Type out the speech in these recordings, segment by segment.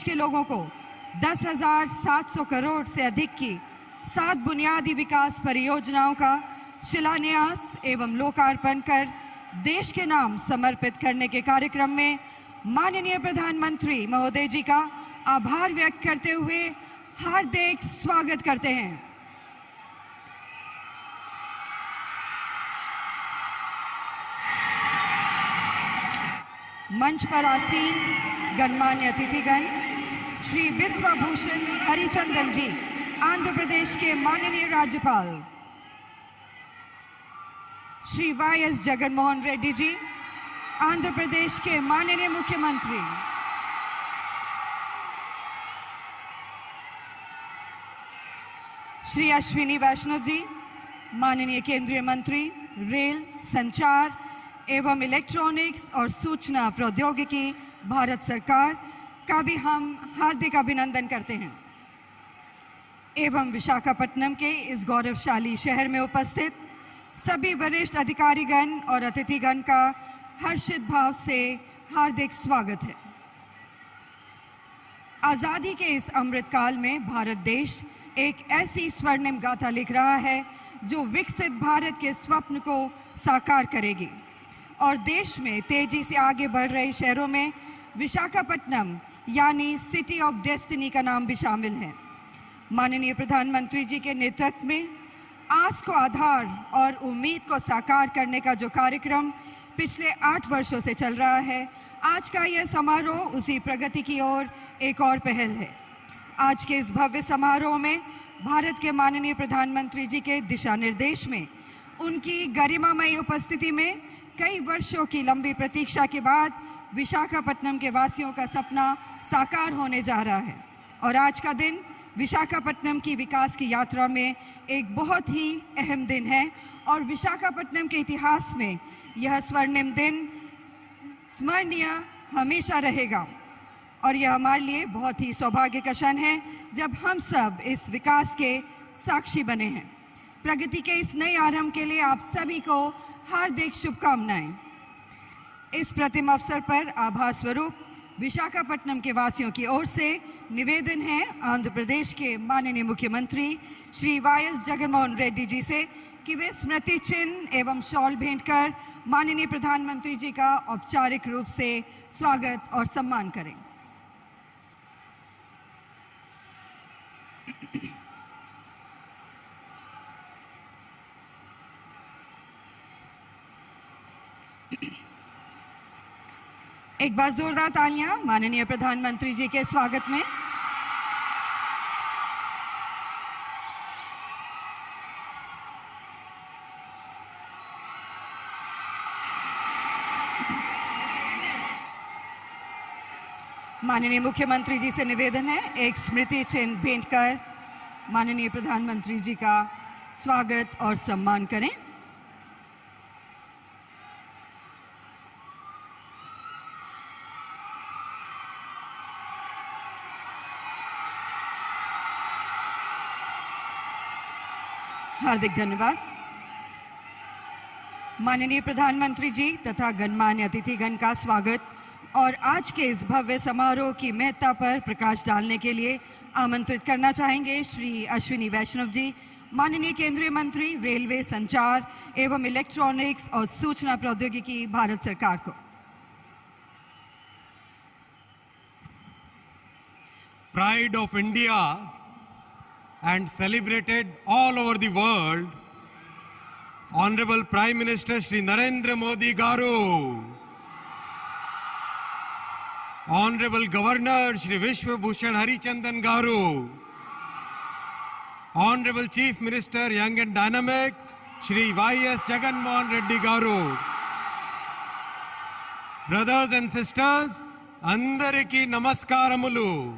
के लोगों को 10,700 करोड़ से अधिक की 7 बुनियादी विकास परियोजनाओं का शिलान्यास एवं लोकार्पण कर देश के नाम समर्पित करने के कार्यक्रम में माननीय प्रधानमंत्री महोदय जी का आभार व्यक्त करते हुए हार्दिक स्वागत करते हैं। मंच पर आसीन गणमान्य अतिथिगण, श्री विश्वभूषण हरिचंदन जी, आंध्र प्रदेश के माननीय राज्यपाल, श्री वाईएस जगनमोहन रेड्डी जी, आंध्र प्रदेश के माननीय मुख्यमंत्री, श्री अश्विनी वैष्णव जी, माननीय केंद्रीय मंत्री रेल, संचार एवं इलेक्ट्रॉनिक्स और सूचना प्रौद्योगिकी, भारत सरकार का भी हम हार्दिक अभिनंदन करते हैं। एवं विशाखापट्टनम के इस गौरवशाली शहर में उपस्थित सभी वरिष्ठ अधिकारीगण और अतिथिगण का हर्षित भाव से हार्दिक स्वागत है। आज़ादी के इस अमृत काल में भारत देश एक ऐसी स्वर्णिम गाथा लिख रहा है जो विकसित भारत के स्वप्न को साकार करेगी और देश में तेजी से आगे बढ़ रहे शहरों में विशाखापट्टनम यानी सिटी ऑफ डेस्टिनी का नाम भी शामिल है। माननीय प्रधानमंत्री जी के नेतृत्व में आस को आधार और उम्मीद को साकार करने का जो कार्यक्रम पिछले 8 वर्षों से चल रहा है, आज का यह समारोह उसी प्रगति की ओर एक और पहल है। आज के इस भव्य समारोह में भारत के माननीय प्रधानमंत्री जी के दिशा निर्देश में उनकी गरिमामयी उपस्थिति में कई वर्षों की लंबी प्रतीक्षा के बाद विशाखापट्टनम के वासियों का सपना साकार होने जा रहा है और आज का दिन विशाखापट्टनम की विकास की यात्रा में एक बहुत ही अहम दिन है और विशाखापट्टनम के इतिहास में यह स्वर्णिम दिन स्मरणीय हमेशा रहेगा और यह हमारे लिए बहुत ही सौभाग्य का क्षण है जब हम सब इस विकास के साक्षी बने हैं। प्रगति के इस नए आरंभ के लिए आप सभी को हार्दिक शुभकामनाएं। इस प्रतिम अवसर पर आभार स्वरूप विशाखापट्टनम के वासियों की ओर से निवेदन है आंध्र प्रदेश के माननीय मुख्यमंत्री श्री वाईएस जगनमोहन रेड्डी जी से कि वे स्मृति चिन्ह एवं शॉल भेंट कर माननीय प्रधानमंत्री जी का औपचारिक रूप से स्वागत और सम्मान करें। एक बार जोरदार तालियां माननीय प्रधानमंत्री जी के स्वागत में। माननीय मुख्यमंत्री जी से निवेदन है एक स्मृति चिन्ह भेंट कर माननीय प्रधानमंत्री जी का स्वागत और सम्मान करें। हार्दिक धन्यवाद। माननीय प्रधानमंत्री जी तथा गणमान्य अतिथिगण का स्वागत और आज के इस भव्य समारोह की महत्ता पर प्रकाश डालने के लिए आमंत्रित करना चाहेंगे श्री अश्विनी वैष्णव जी, माननीय केंद्रीय मंत्री रेलवे, संचार एवं इलेक्ट्रॉनिक्स और सूचना प्रौद्योगिकी, भारत सरकार को। Pride of India and celebrated all over the world, Honorable Prime Minister Shri Narendra Modi Garu, Honorable Governor Shri Vishwabhushan Harichandan Garu, Honorable Chief Minister Young and Dynamic Shri YS Jaganmohan Reddy Garu, brothers and sisters, Andariki Namaskaramulu.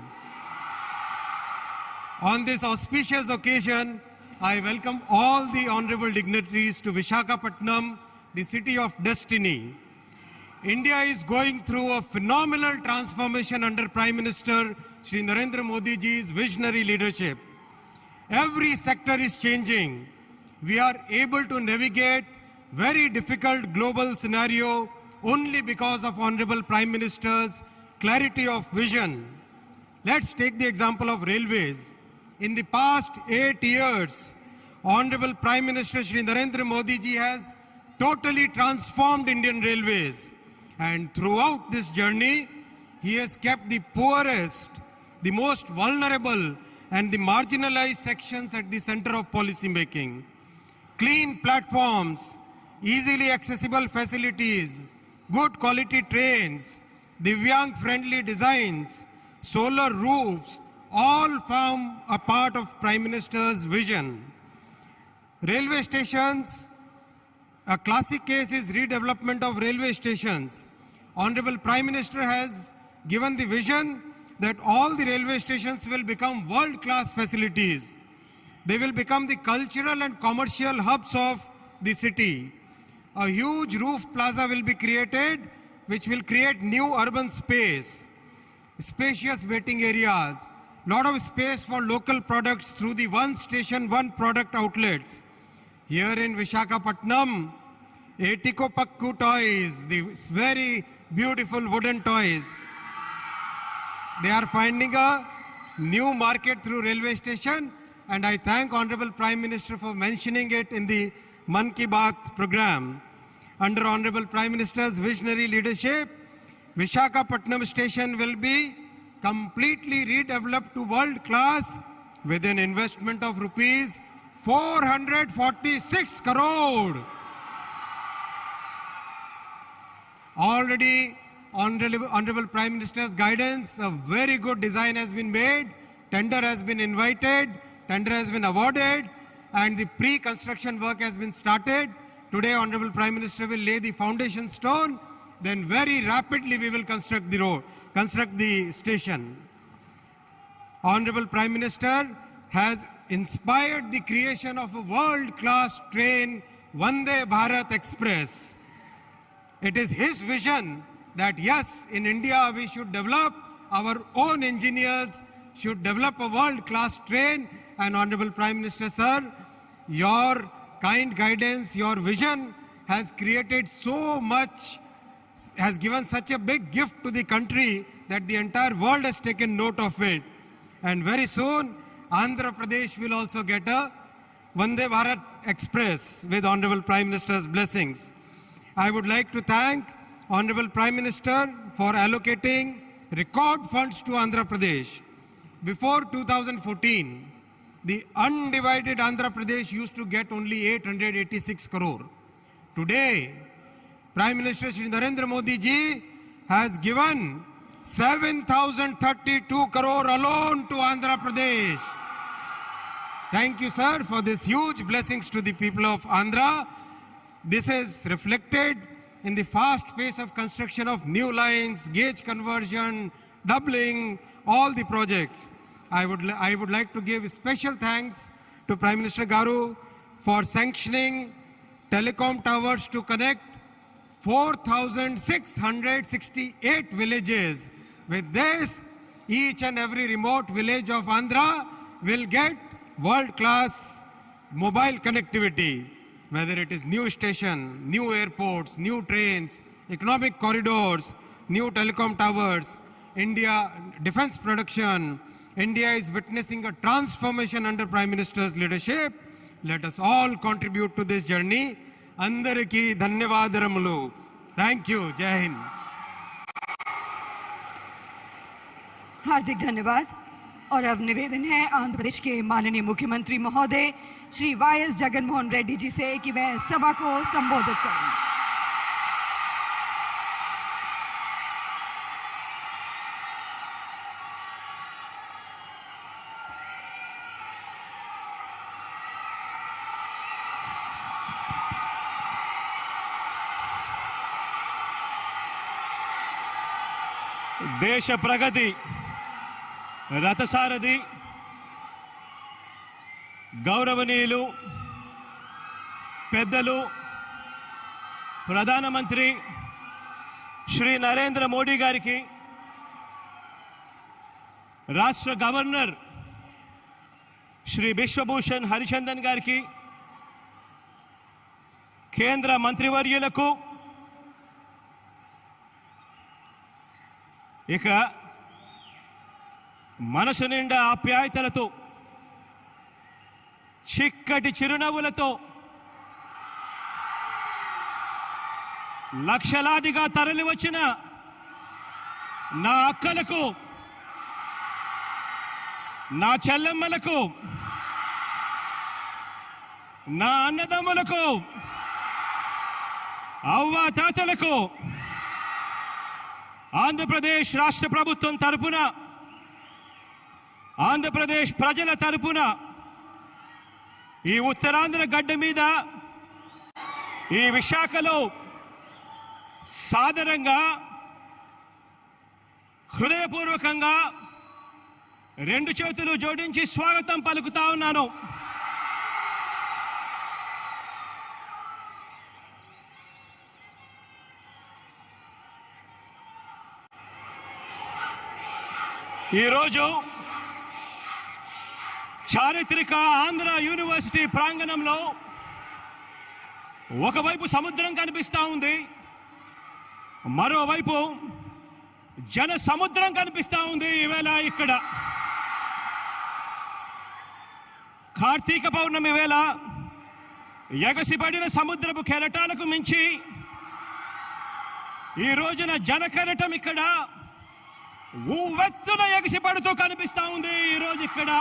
On this auspicious occasion, I welcome all the honorable dignitaries to Visakhapatnam, the city of destiny. India is going through a phenomenal transformation under Prime Minister Shri Narendra Modi ji's visionary leadership. Every sector is changing. We are able to navigate very difficult global scenario only because of Honorable Prime Minister's clarity of vision. Let's take the example of railways. In the past 8 years, Honorable Prime Minister Shri Narendra Modi ji has totally transformed Indian railways. And throughout this journey, he has kept the poorest, the most vulnerable, and the marginalized sections at the center of policy making. Clean platforms, easily accessible facilities, good quality trains, Divyang-friendly designs, solar roofs, all form a part of Prime Minister's vision. Railway stations, a classic case is redevelopment of railway stations. Honorable Prime Minister has given the vision that all the railway stations will become world-class facilities. They will become the cultural and commercial hubs of the city. A huge roof plaza will be created, which will create new urban space, spacious waiting areas, lot of space for local products through the one station, one product outlets. Here in Visakhapatnam, Etiko Pakku toys, the very beautiful wooden toys, they are finding a new market through railway station, and I thank Honorable Prime Minister for mentioning it in the Man Ki Baat program. Under Honorable Prime Minister's visionary leadership, Visakhapatnam station will be completely redeveloped to world class with an investment of rupees 446 crore. Already, Honorable Prime Minister's guidance, a very good design has been made, tender has been invited, tender has been awarded, and the pre-construction work has been started. Today, Honorable Prime Minister will lay the foundation stone, then very rapidly we will construct the road, construct the station. Honorable Prime Minister has inspired the creation of a world-class train, Vande Bharat Express. It is his vision that yes, in India we should develop, our own engineers should develop a world-class train. And Honorable Prime Minister, sir, your kind guidance, your vision has created so much, has given such a big gift to the country that the entire world has taken note of it. And very soon, Andhra Pradesh will also get a Vande Bharat Express with Honorable Prime Minister's blessings. I would like to thank Honorable Prime Minister for allocating record funds to Andhra Pradesh. Before 2014, the undivided Andhra Pradesh used to get only 886 crore. Today, Prime Minister Shri Narendra Modi ji has given 7,032 crore alone to Andhra Pradesh. Thank you, sir, for this huge blessings to the people of Andhra. This is reflected in the fast pace of construction of new lines, gauge conversion, doubling, all the projects. I would like to give special thanks to Prime Minister Garu for sanctioning telecom towers to connect 4,668 villages. With this, each and every remote village of Andhra will get world-class mobile connectivity, whether it is new station, new airports, new trains, economic corridors, new telecom towers, India defense production. India is witnessing a transformation under Prime Minister's leadership. Let us all contribute to this journey. Andariki dhanyavadaramulu. Thank you. Jai Hind. हार्दिक धन्यवाद। और अब निवेदन है आंध्र प्रदेश के माननीय मुख्यमंत्री महोदय श्री वाई.एस. जगनमोहन रेड्डी जी से कि मैं सभा को संबोधित करूं। దేశ ప్రగతి రథసారథి గౌరవనీయులు పెద్దలు ప్రధానమంత్రి శ్రీ నరేంద్ర మోడీ గారికి, రాష్ట్ర గవర్నర్ శ్రీ బిశ్వభూషణ్ హరిచందన్ గారికి, కేంద్ర మంత్రివర్యులకు, ఇక మనసు నిండా ఆప్యాయతలతో, చిక్కటి చిరునవ్వులతో లక్షలాదిగా తరలివచ్చిన నా అక్కలకు, నా చెల్లెమ్మలకు, నా అన్నదమ్ములకు, అవ్వ తాతలకు ఆంధ్రప్రదేశ్ రాష్ట్ర ప్రభుత్వం తరపున, ఆంధ్రప్రదేశ్ ప్రజల తరపున ఈ ఉత్తరాంధ్ర గడ్డ మీద ఈ విశాఖలో సాదరంగా, హృదయపూర్వకంగా రెండు చేతులు జోడించి స్వాగతం పలుకుతా ఉన్నాను. ఈరోజు చారిత్రక ఆంధ్ర యూనివర్సిటీ ప్రాంగణంలో ఒకవైపు సముద్రం కనిపిస్తూ ఉంది, మరోవైపు జన సముద్రం కనిపిస్తూ ఉంది. ఈవేళ ఇక్కడ కార్తీక పౌర్ణమి వేళ ఎగసిపడిన సముద్రపు కెరటాలకు మించి ఈ రోజున జన కెరటం ఇక్కడ ఉవ్వెత్తున ఎగసిపడుతూ కనిపిస్తూ ఉంది. ఈరోజు ఇక్కడ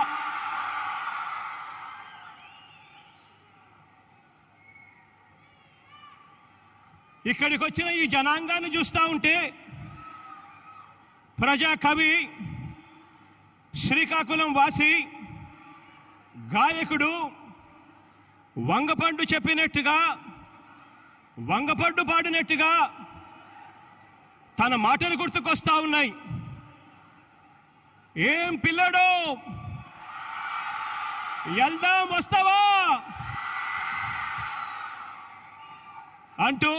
ఇక్కడికి వచ్చిన ఈ జనాంగాన్ని చూస్తూ ఉంటే ప్రజా కవి, శ్రీకాకుళం వాసి, గాయకుడు వంగపండు చెప్పినట్టుగా, వంగపండు పాడినట్టుగా తన మాటలు గుర్తుకొస్తా ఉన్నాయి. ఏం పిల్లడో, వెళ్దాం వస్తావా అంటూ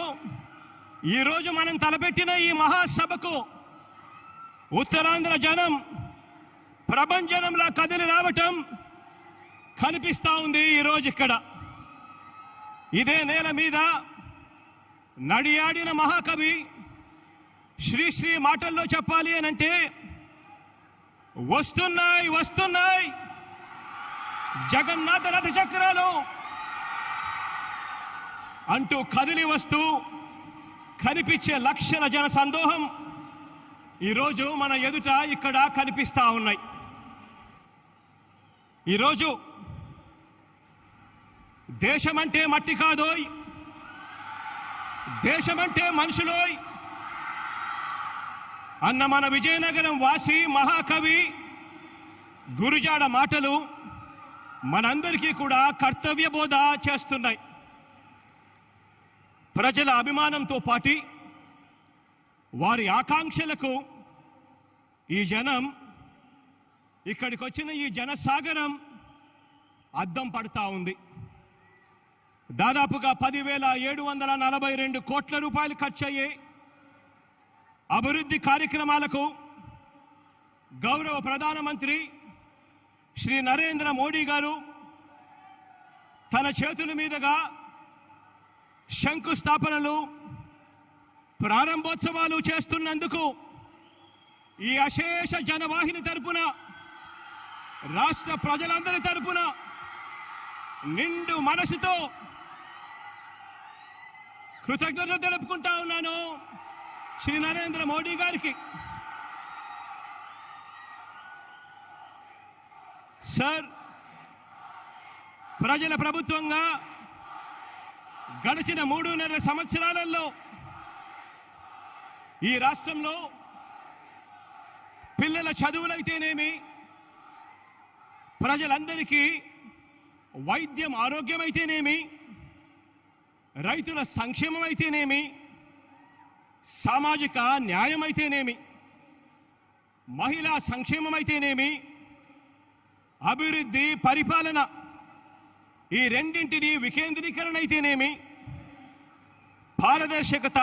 ఈరోజు మనం తలపెట్టిన ఈ మహాసభకు ఉత్తరాంధ్ర జనం ప్రభంజనంలా కదిలి రావటం కనిపిస్తూ ఉంది. ఈరోజు ఇక్కడ ఇదే నేల మీద నడియాడిన మహాకవి శ్రీశ్రీ మాటల్లో చెప్పాలి అనంటే, వస్తున్నాయి వస్తున్నాయి జగన్నాథ రథ చక్రాలు అంటూ కదిలి వస్తూ కనిపించే లక్షల జన సందోహం ఈరోజు మన ఎదుట ఇక్కడ కనిపిస్తా ఉన్నాయి. ఈరోజు దేశమంటే మట్టి కాదోయ్, దేశమంటే మనుషులోయ్ అన్న మన విజయనగరం వాసి మహాకవి గురుజాడ మాటలు మనందరికీ కూడా కర్తవ్య బోధ చేస్తున్నాయి. ప్రజల అభిమానంతో పాటు వారి ఆకాంక్షలకు ఈ జనం, ఇక్కడికి వచ్చిన ఈ జనసాగరం అద్దం పడుతూ ఉంది. దాదాపుగా 10,742 కోట్ల రూపాయలు ఖర్చయ్యే అభివృద్ధి కార్యక్రమాలకు గౌరవ ప్రధానమంత్రి శ్రీ నరేంద్ర మోడీ గారు తన చేతుల మీదుగా శంకుస్థాపనలు, ప్రారంభోత్సవాలు చేస్తున్నందుకు ఈ అశేష జనవాహిని తరపున, రాష్ట్ర ప్రజలందరి తరపున నిండు మనసుతో కృతజ్ఞతలు తెలుపుకుంటా ఉన్నాను శ్రీ నరేంద్ర మోడీ గారికి. సార్, ప్రజల ప్రభుత్వంగా గడిచిన 3.5 సంవత్సరాలలో ఈ రాష్ట్రంలో పిల్లల చదువులైతేనేమి, ప్రజలందరికీ వైద్యం, ఆరోగ్యం అయితేనేమి, రైతుల సంక్షేమం అయితేనేమి, సామాజిక న్యాయం అయితేనేమి, మహిళా సంక్షేమం అయితేనేమి, అభివృద్ధి, పరిపాలన, ఈ రెండింటినీ వికేంద్రీకరణ అయితేనేమి, పారదర్శకత,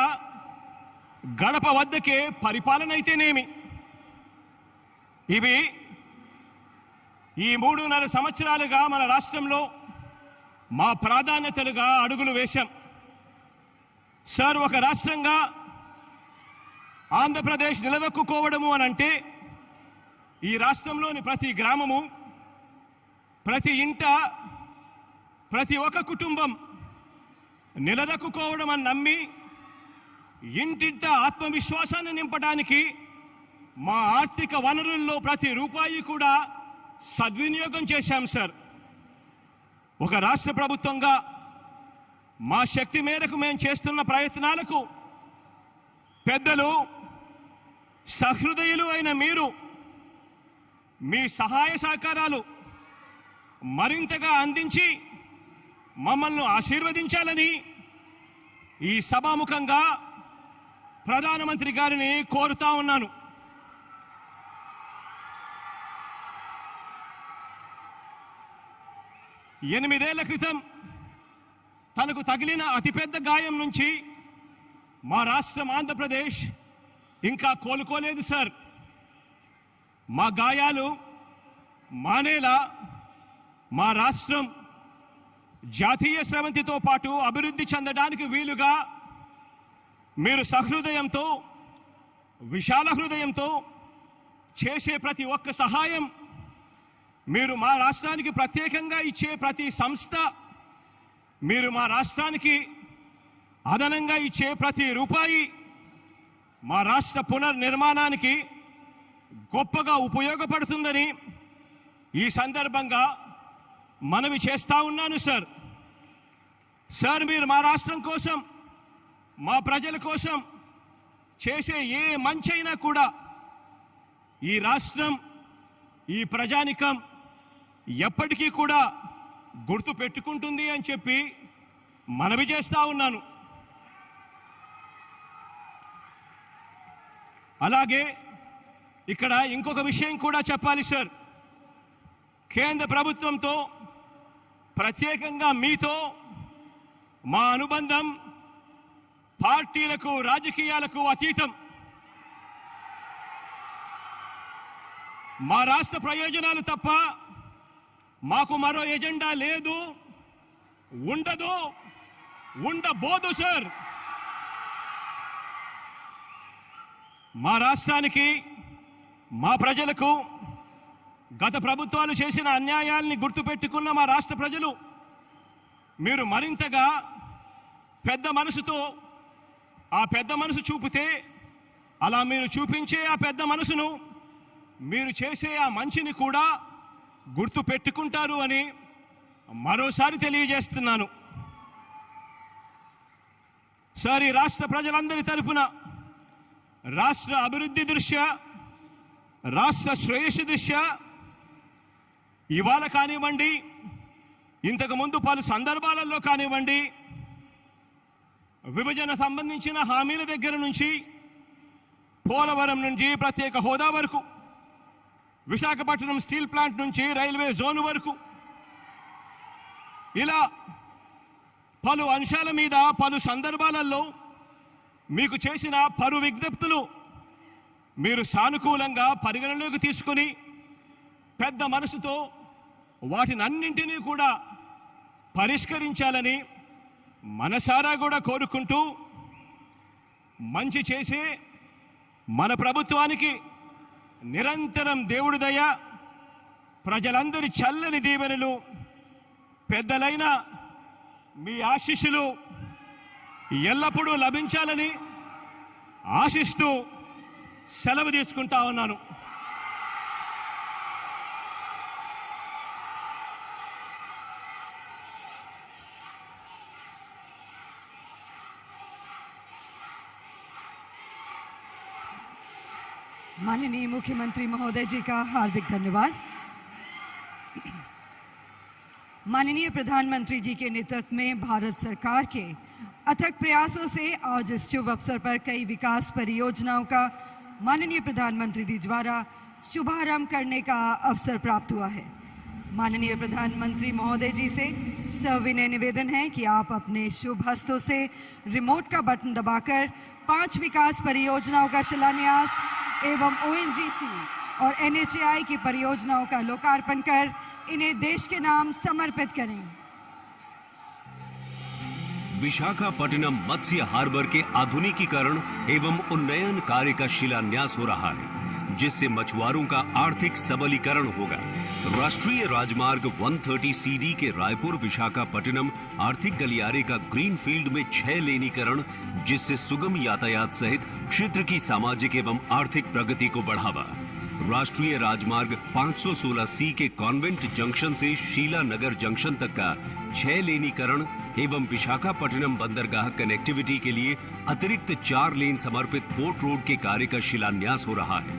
గడప వద్దకే పరిపాలన అయితేనేమి, ఇవి ఈ 3.5 సంవత్సరాలుగా మన రాష్ట్రంలో మా ప్రాధాన్యతలుగా అడుగులు వేశాం. సార్, ఒక రాష్ట్రంగా ఆంధ్రప్రదేశ్ నిలదొక్కుకోవడము అని అంటే ఈ రాష్ట్రంలోని ప్రతి గ్రామము, ప్రతి ఇంట, ప్రతి ఒక్క కుటుంబం నిలదొక్కుకోవడం అని నమ్మి ఇంటింట ఆత్మవిశ్వాసాన్ని నింపడానికి మా ఆర్థిక వనరుల్లో ప్రతి రూపాయి కూడా సద్వినియోగం చేశాం సార్. ఒక రాష్ట్ర ప్రభుత్వంగా మా శక్తి మేరకు మేము చేస్తున్న ప్రయత్నాలకు పెద్దలు, సహృదయులు అయిన మీరు మీ సహాయ సహకారాలు మరింతగా అందించి మమ్మల్ని ఆశీర్వదించాలని ఈ సభాముఖంగా ప్రధానమంత్రి గారిని కోరుతా ఉన్నాను. ఎనిమిదేళ్ల క్రితం తనకు తగిలిన అతిపెద్ద గాయం నుంచి మా రాష్ట్రం ఆంధ్రప్రదేశ్ ఇంకా కోలుకోలేదు సార్. మా గాయాలు మానేలా మా రాష్ట్రం జాతీయ స్రవంతితో పాటు అభివృద్ధి చెందడానికి వీలుగా మీరు సహృదయంతో, విశాల హృదయంతో చేసే ప్రతి ఒక్క సహాయం, మీరు మా రాష్ట్రానికి ప్రత్యేకంగా ఇచ్చే ప్రతి సంస్థ, మీరు మా రాష్ట్రానికి అదనంగా ఇచ్చే ప్రతి రూపాయి మా రాష్ట్ర పునర్నిర్మాణానికి గొప్పగా ఉపయోగపడుతుందని ఈ సందర్భంగా మనవి చేస్తా ఉన్నాను సార్. సార్, మీరు మా రాష్ట్రం కోసం, మా ప్రజల కోసం చేసే ఏ మంచైనా కూడా ఈ రాష్ట్రం, ఈ ప్రజానికం ఎప్పటికీ కూడా గుర్తు పెట్టుకుంటుంది అని చెప్పి మనవి చేస్తా ఉన్నాను. అలాగే ఇక్కడ ఇంకొక విషయం కూడా చెప్పాలి సార్. కేంద్ర ప్రభుత్వంతో, ప్రత్యేకంగా మీతో మా అనుబంధం పార్టీలకు, రాజకీయాలకు అతీతం. మా రాష్ట్ర ప్రయోజనాలు తప్ప మాకు మరో ఎజెండా లేదు, ఉండదు, ఉండబోదు సార్. మా రాష్ట్రానికి, మా ప్రజలకు గత ప్రభుత్వాలు చేసిన అన్యాయాల్ని గుర్తుపెట్టుకున్న మా రాష్ట్ర ప్రజలు మీరు మరింతగా పెద్ద మనసుతో, ఆ పెద్ద మనసు చూపితే, అలా మీరు చూపించే ఆ పెద్ద మనసును, మీరు చేసే ఆ మంచిని కూడా గుర్తు పెట్టుకుంటారు అని మరోసారి తెలియజేస్తున్నాను. సార్, ఈ రాష్ట్ర ప్రజలందరి తరపున రాష్ట్ర అభివృద్ధి దృష్ట్యా, రాష్ట్ర శ్రేయస్సు దృష్ట్యా ఇవాళ కానివ్వండి, ఇంతకుముందు పలు సందర్భాలలో కానివ్వండి, విభజన సంబంధించిన హామీల దగ్గర నుంచి, పోలవరం నుంచి ప్రత్యేక హోదా వరకు, విశాఖపట్నం స్టీల్ ప్లాంట్ నుంచి రైల్వే జోన్ వరకు, ఇలా పలు అంశాల మీద పలు సందర్భాలలో మీకు చేసిన పలు విజ్ఞప్తులు మీరు సానుకూలంగా పరిగణలోకి తీసుకొని పెద్ద మనసుతో వాటినన్నింటినీ కూడా పరిష్కరించాలని మనసారా కూడా కోరుకుంటూ, మంచి చేసే మన ప్రభుత్వానికి నిరంతరం దేవుడి దయ, ప్రజలందరి చల్లని దీవెనలు, పెద్దలైన మీ ఆశీస్సులు ఎల్లప్పుడూ లభించాలని ఆశిస్తూ సెలవు తీసుకుంటా ఉన్నాను. माननीय मुख्यमंत्री महोदय जी का हार्दिक धन्यवाद। माननीय प्रधानमंत्री जी के नेतृत्व में भारत सरकार के अथक प्रयासों से आज इस शुभ अवसर पर कई विकास परियोजनाओं का माननीय प्रधानमंत्री जी द्वारा शुभारंभ करने का अवसर प्राप्त हुआ है। माननीय प्रधानमंत्री महोदय जी से सविनय निवेदन है कि आप अपने शुभ हस्तों से रिमोट का बटन दबाकर 5 विकास परियोजनाओं का शिलान्यास एवं ओएनजीसी और एनएचएआई की परियोजनाओं का लोकार्पण कर इन्हें देश के नाम समर्पित करें। विशाखापट्टनम मत्स्य हार्बर के आधुनिकीकरण एवं उन्नयन कार्य का शिलान्यास हो रहा है। जिससे मछुआरों का आर्थिक सबलीकरण होगा। राष्ट्रीय राजमार्ग 130 सीडी के रायपुर विशाखापट्टनम आर्थिक गलियारे का ग्रीनफील्ड में 6 लेनीकरण, जिससे सुगम यातायात सहित क्षेत्र की सामाजिक एवं आर्थिक प्रगति को बढ़ावा। राष्ट्रीय राजमार्ग 516 सी के कॉन्वेंट जंक्शन से शीला नगर जंक्शन तक का 6 लेनीकरण एवं विशाखापट्टनम बंदरगाह कनेक्टिविटी के लिए अतिरिक्त 4 लेन समर्पित पोर्ट रोड के कार्य का शिलान्यास हो रहा है।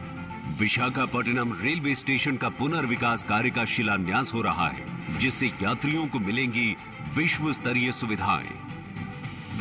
विशाखापट्टनम रेलवे स्टेशन का पुनर्विकास कार्य का शिलान्यास हो रहा है, जिससे यात्रियों को मिलेंगी विश्व स्तरीय सुविधाएं।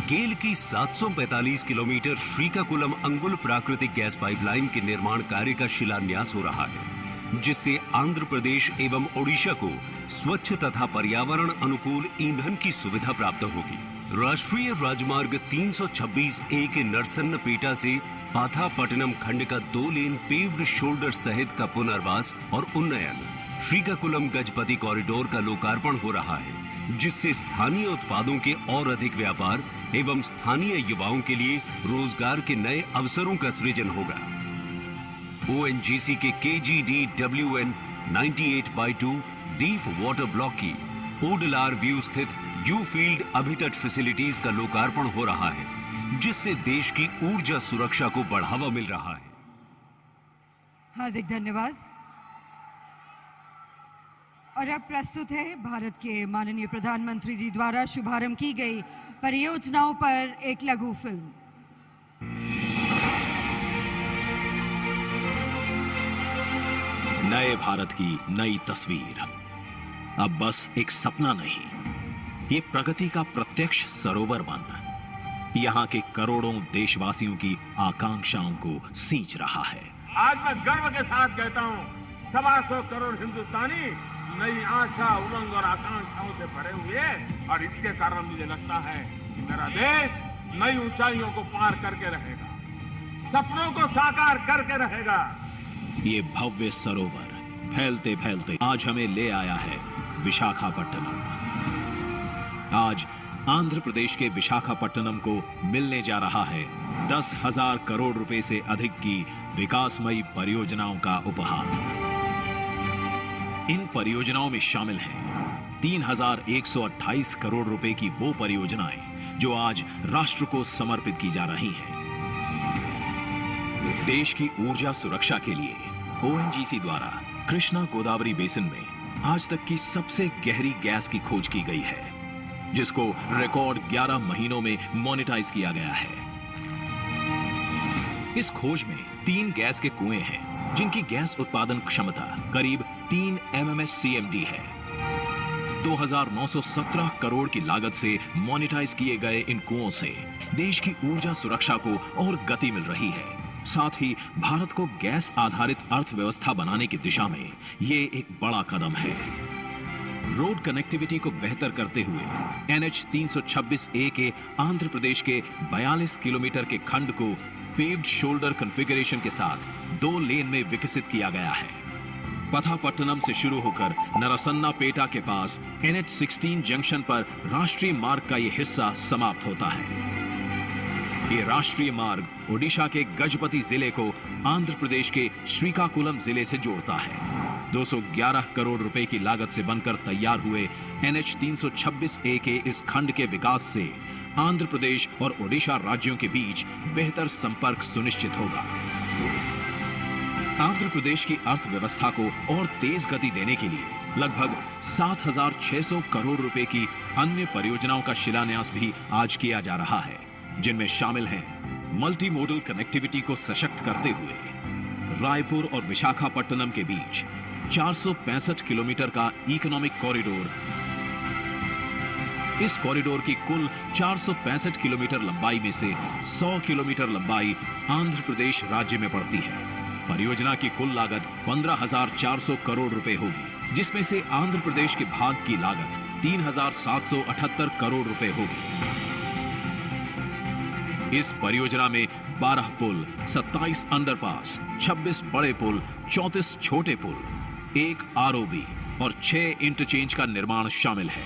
गेल की 745 किलोमीटर श्रीकाकुलम अंगुल प्राकृतिक गैस पाइपलाइन के निर्माण कार्य का शिलान्यास हो रहा है, जिससे आंध्र प्रदेश एवं ओडिशा को स्वच्छ तथा पर्यावरण अनुकूल ईंधन की सुविधा प्राप्त होगी। राष्ट्रीय राजमार्ग 326 ए के नरसन्नपेटा से पाथापट्टनम खंड का 2 लेन पेव्ड शोल्डर सहित का पुनर्वास और उन्नयन। श्रीकाकुलम गजपति कॉरिडोर का लोकार्पण हो रहा है, जिससे स्थानीय उत्पादों के और अधिक व्यापार एवं स्थानीय युवाओं के लिए रोजगार के नए अवसरों का सृजन होगा। ओएनजीसी के KGDWN 98/2 डीप वाटर ब्लॉक की ओडलार व्यू स्थित यू फील्ड अभितट फैसिलिटीज का लोकार्पण हो रहा है, जिससे देश की ऊर्जा सुरक्षा को बढ़ावा मिल रहा है। हार्दिक धन्यवाद। और अब प्रस्तुत है भारत के माननीय प्रधानमंत्री जी द्वारा शुभारंभ की गई परियोजनाओं पर एक लघु फिल्म। नए भारत की नई तस्वीर अब बस एक सपना नहीं, ये प्रगति का प्रत्यक्ष सरोवर बन यहां के करोड़ों देशवासियों की आकांक्षाओं को सींच रहा है। आज मैं गर्व के साथ कहता हूं, 125 करोड़ हिंदुस्तानी नई आशा, उमंग और आकांक्षाओं से भरे हुए, और इसके कारण मुझे लगता है कि मेरा देश नई ऊंचाइयों को पार करके रहेगा, सपनों को साकार करके रहेगा। ये भव्य सरोवर फैलते फैलते आज हमें ले आया है विशाखापट्टनम। आज आंध्र प्रदेश के विशाखापट्टनम को मिलने जा रहा है 10,000 करोड़ रुपए से अधिक की विकासमयी परियोजनाओं का उपहार। इन परियोजनाओं में शामिल हैं 3,128 करोड़ रुपए की वो परियोजनाएं जो आज राष्ट्र को समर्पित की जा रही हैं। देश की ऊर्जा सुरक्षा के लिए ओएनजीसी द्वारा कृष्णा गोदावरी बेसिन में आज तक की सबसे गहरी गैस की खोज की गई है, जिसको रिकॉर्ड 11 महीनों में मोनेटाइज किया गया है। इस खोज में 3 गैस के कुएं हैं, जिनकी गैस उत्पादन क्षमता करीब 3 MMSCMD है। 2,917 करोड़ की लागत से मोनेटाइज किए गए इन कुओं से देश की ऊर्जा सुरक्षा को और गति मिल रही है। साथ ही भारत को गैस आधारित अर्थव्यवस्था बनाने की दिशा में ये एक बड़ा कदम है। रोड कनेक्टिविटी को बेहतर करते हुए NH 326A के आंध्र प्रदेश के 42 किलोमीटर के खंड को पेव्ड शोल्डर कॉन्फ़िगरेशन के साथ 2 लेन में विकसित किया गया है। पथापट्टनम से शुरू होकर नरसन्नापेटा के पास NH 16 जंक्शन पर राष्ट्रीय मार्ग का यह हिस्सा समाप्त होता है। ये राष्ट्रीय मार्ग ओडिशा के गजपति जिले को आंध्र प्रदेश के श्रीकाकुलम जिले से जोड़ता है। 211 करोड़ रुपए की लागत से बनकर तैयार हुए NH 326A के इस खंड के विकास से आंध्र प्रदेश और ओडिशा राज्यों के बीच बेहतर संपर्क सुनिश्चित होगा। आंध्र प्रदेश की अर्थव्यवस्था को और तेज गति देने के लिए लगभग 7,600 करोड़ रुपए की अन्य परियोजनाओं का शिलान्यास भी आज किया जा रहा है, जिनमें शामिल हैं मल्टी मोडल कनेक्टिविटी को सशक्त करते हुए रायपुर और विशाखापट्टनम के बीच 465 किलोमीटर का इकोनॉमिक कॉरिडोर। इस कॉरिडोर की कुल 465 किलोमीटर लंबाई में से 100 किलोमीटर लंबाई आंध्र प्रदेश राज्य में पड़ती है। परियोजना की कुल लागत 15,400 करोड़ रुपए होगी, जिसमें से आंध्र प्रदेश के भाग की लागत 3,778 करोड़ रुपए होगी। इस परियोजना में 12 पुल, 27 अंडरपास, 26 बड़े पुल, 34 छोटे पुल, 1 ROB और 6 इंटरचेंज का निर्माण शामिल है।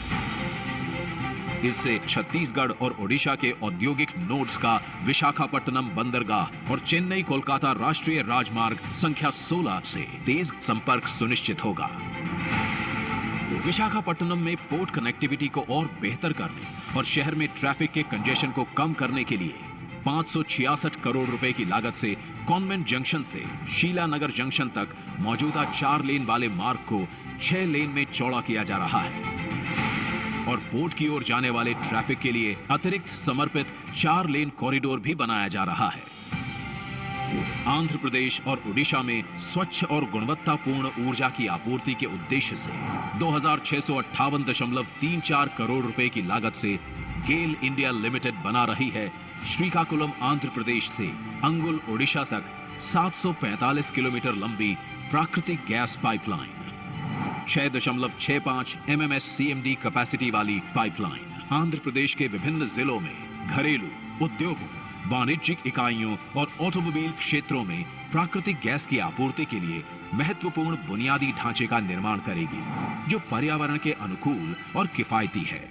इससे छत्तीसगढ़ और ओडिशा के औद्योगिक नोड्स का विशाखापट्टनम बंदरगाह और चेन्नई कोलकाता राष्ट्रीय राजमार्ग संख्या 16 से तेज संपर्क सुनिश्चित होगा। विशाखापट्टनम में पोर्ट कनेक्टिविटी को और बेहतर करने और शहर में ट्रैफिक के कंजेशन को कम करने के लिए 566 करोड़ रुपए की लागत से कॉन्वेंट जंक्शन से शीलानगर जंक्शन तक मौजूदा 4 लेन वाले मार्ग को 6 लेन में चौड़ा किया जा रहा है और पोर्ट की ओर जाने वाले ट्रैफिक के लिए अतिरिक्त समर्पित 4 लेन कॉरिडोर भी बनाया जा रहा है। आंध्र प्रदेश और ओडिशा में स्वच्छ और गुणवत्तापूर्ण ऊर्जा की आपूर्ति के उद्देश्य से 2658.34 करोड़ रुपए की लागत से गेल इंडिया लिमिटेड बना रही है श्रीकाकुलम आंध्र प्रदेश से अंगुल ओडिशा तक 745 किलोमीटर लंबी प्राकृतिक गैस पाइपलाइन, 6.65 MMSCMD कैपेसिटी वाली पाइपलाइन आंध्र प्रदेश के विभिन्न जिलों में घरेलू उद्योगों, वाणिज्यिक इकाइयों और ऑटोमोबाइल क्षेत्रों में प्राकृतिक गैस की आपूर्ति के लिए महत्वपूर्ण बुनियादी ढांचे का निर्माण करेगी, जो पर्यावरण के अनुकूल और किफायती है।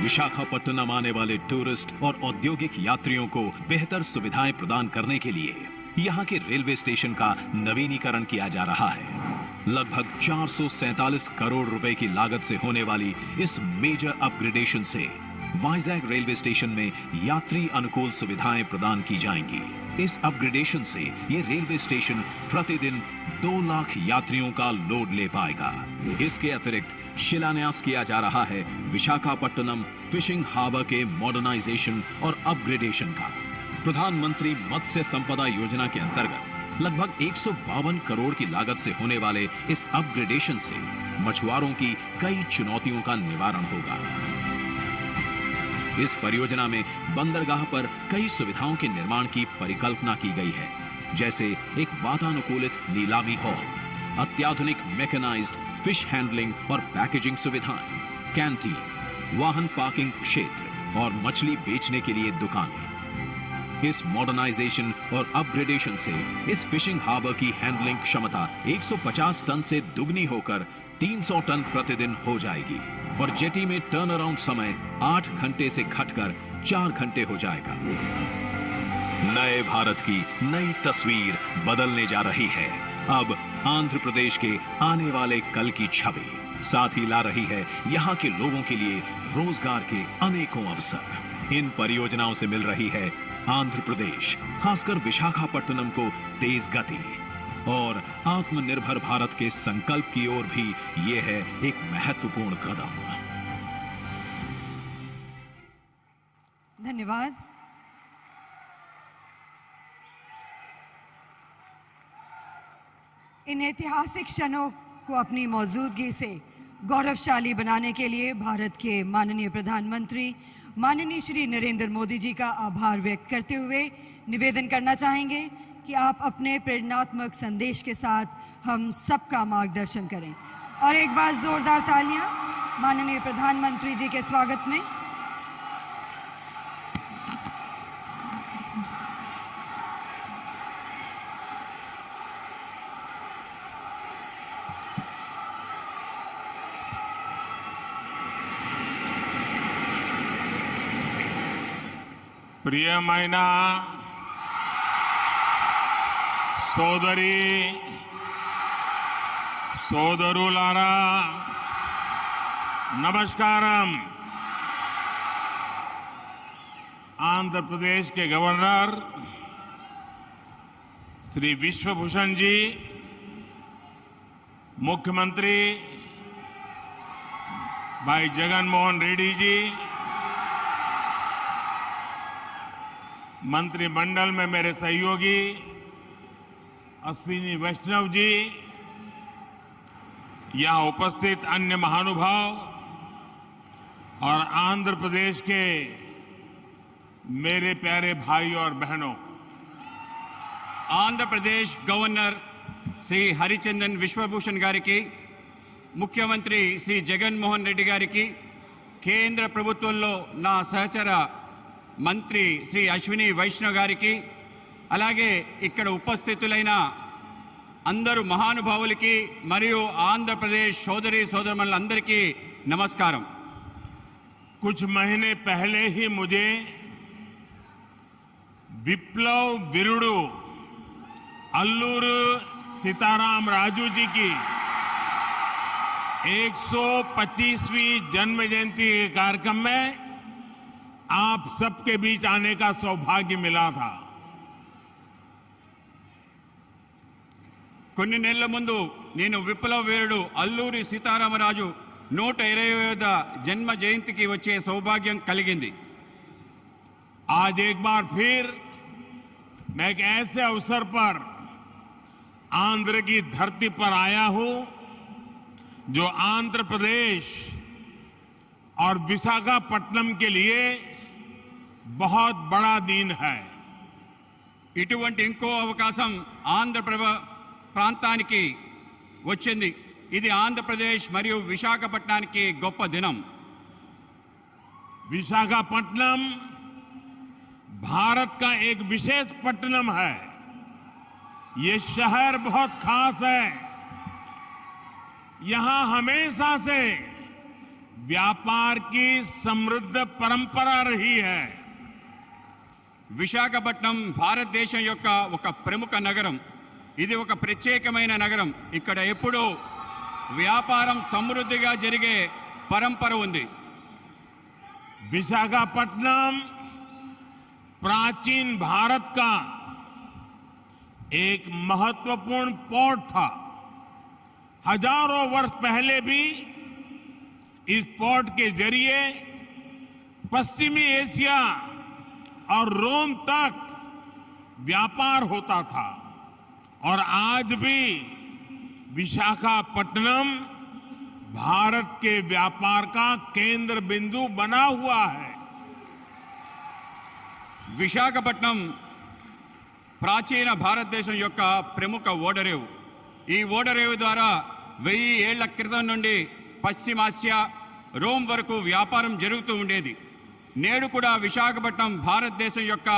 विशाखापट्टनम आने वाले टूरिस्ट और औद्योगिक यात्रियों को बेहतर सुविधाएं प्रदान करने के लिए यहाँ के रेलवे स्टेशन का नवीनीकरण किया जा रहा है। लगभग 447 करोड़ रुपए की लागत से होने वाली इस मेजर अपग्रेडेशन से वाइजैक रेलवे स्टेशन में यात्री अनुकूल सुविधाएं प्रदान की जाएंगी। इस अपग्रेडेशन से ये रेलवे स्टेशन प्रतिदिन 2 लाख यात्रियों का लोड ले पाएगा। इसके अतिरिक्त शिलान्यास किया जा रहा है विशाखापट्टनम फिशिंग हार्बर के मॉडर्नाइजेशन और अपग्रेडेशन का। प्रधानमंत्री मत्स्य संपदा योजना के अंतर्गत लगभग 152 करोड़ की लागत से होने वाले इस अपग्रेडेशन से मछुआरों की कई चुनौतियों का निवारण होगा। इस परियोजना में बंदरगाह पर कई सुविधाओं के निर्माण की परिकल्पना की गई है, जैसे एक वातानुकूलित नीलामी हॉल, अत्याधुनिक मैकेनाइज्ड फिश हैंडलिंग और पैकेजिंग सुविधाएं, कैंटीन, वाहन पार्किंग क्षेत्र और मछली बेचने के लिए दुकानें। इस मॉडर्नाइजेशन और अपग्रेडेशन से इस फिशिंग हार्बर की हैंडलिंग क्षमता 150 टन से दुगनी होकर 300 टन प्रतिदिन हो जाएगी और जेटी में टर्न अराउंड समय 8 घंटे से घटकर 4 घंटे हो जाएगा। नए भारत की नई तस्वीर बदलने जा रही है। अब आंध्र प्रदेश के आने वाले कल की छवि साथ ही ला रही है यहाँ के लोगों के लिए रोजगार के अनेकों अवसर। इन परियोजनाओं से मिल रही है आंध्र प्रदेश, खासकर विशाखापट्टनम को तेज गति और आत्मनिर्भर भारत के संकल्प की ओर भी ये है एक महत्वपूर्ण कदम। धन्यवाद। इन ऐतिहासिक क्षणों को अपनी मौजूदगी से गौरवशाली बनाने के लिए भारत के माननीय प्रधानमंत्री माननीय श्री नरेंद्र मोदी जी का आभार व्यक्त करते हुए निवेदन करना चाहेंगे कि आप अपने प्रेरणात्मक संदेश के साथ हम सबका मार्गदर्शन करें। और एक बार जोरदार तालियां माननीय प्रधानमंत्री जी के स्वागत में। ప్రియమైన సోదరి సోదరులారా नमस्कारम। आंध्र प्रदेश के गवर्नर श्री विश्वभूषण जी, मुख्यमंत्री भाई जगन मोहन रेड्डी जी, मंत्रिमंडल में मेरे सहयोगी अश्विनी वैष्णव जी, यहाँ उपस्थित अन्य महानुभाव और आंध्र प्रदेश के मेरे प्यारे भाई और बहनों, ఆంధ్ర ప్రదేశ్ గవర్నర్ శ్రీ హరిచందన్ విశ్వభూషణ్ గారికి, ముఖ్యమంత్రి శ్రీ జగన్మోహన్ రెడ్డి గారికి, కేంద్ర ప్రభుత్వంలో నా సహచర మంత్రి శ్రీ అశ్విని వైష్ణవ్ గారికి, అలాగే ఇక్కడ ఉపస్థితులైన అందరూ మహానుభావులకి మరియు ఆంధ్రప్రదేశ్ సోదరి సోదరులందరికీ నమస్కారం. कुछ महीने पहले ही मुझे विप्लव विरुडू अल्लूरू सीताराम राजू जी की 125वीं जन्म जयंती के कार्यक्रम में आप सबके बीच आने का सौभाग्य मिला था. కొన్ని నెలల ముందు నేను విప్లవ వీరుడు అల్లూరి సీతారామరాజు 120వ జన్మ జయంతికి వచ్చే సౌభాగ్యం కలిగింది. आज एक बार फिर मैं एक ऐसे अवसर पर आंध्र की धरती पर आया हूं जो आंध्र प्रदेश और विशाखापट्टनम के लिए बहुत बड़ा दिन है. ఇటువంటి ఇంకో అవకాశం ప్రాంతానికి వచ్చింది. ఇది ఆంధ్రప్రదేశ్ మరియు విశాఖపట్నానికి గొప్ప దినం. विशाखापट्टनम भारत का एक विशेष पट्टनम है. ये शहर बहुत खास है. यहां हमेशा से व्यापार की समृद्ध परंपरा रही है. విశాఖపట్నం భారతదేశం యొక్క ఒక ప్రముఖ నగరం. ఇది ఒక ప్రత్యేకమైన నగరం. ఇక్కడ ఎప్పుడూ వ్యాపారం సమృద్ధిగా జరిగే పరంపర ఉంది. विशाखापट्टनम प्राचीन भारत का एक महत्वपूर्ण पोर्ट था. हजारों वर्ष पहले भी इस पोर्ट के जरिए पश्चिमी एशिया और रोम तक व्यापार होता था और आज भी विशाखापट्टनम भारत के व्यापार का केंद्र बिंदु बना हुआ है. విశాఖపట్నం ప్రాచీన భారతదేశం యొక్క ప్రముఖ ఓడరేవు. ఈ ఓడరేవు ద్వారా 1000 ఏళ్ల క్రితం నుండి పశ్చిమాసియా రోమ్ వరకు వ్యాపారం జరుగుతూ ఉండేది. నేడు కూడా విశాఖపట్నం భారతదేశం యొక్క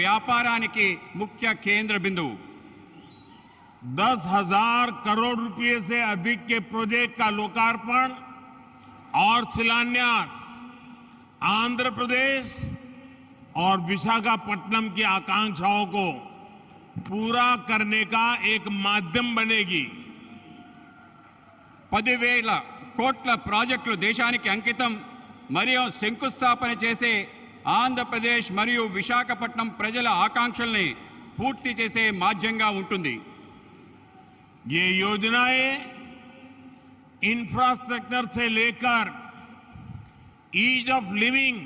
వ్యాపారానికి ముఖ్య కేంద్ర బిందువు. 10,000 करोड़ रुपए से अधिक के प्रोजेक्ट का लोकार्पण और शिलान्यास आंध्र प्रदेश और विशाखापट्टनम की आकांक्षाओं को पूरा करने का एक माध्यम बनेगी. 10,000 కోట్ల ప్రాజెక్టులు దేశానికి అంకితం మరియు శంకుస్థాపన చేసే ఆంధ్రప్రదేశ్ మరియు విశాఖపట్నం ప్రజల ఆకాంక్షల్ని పూర్తి చేసే మాధ్యంగా ఉంటుంది. ये योजनाएं इंफ्रास्ट्रक्चर से लेकर ईज ऑफ लिविंग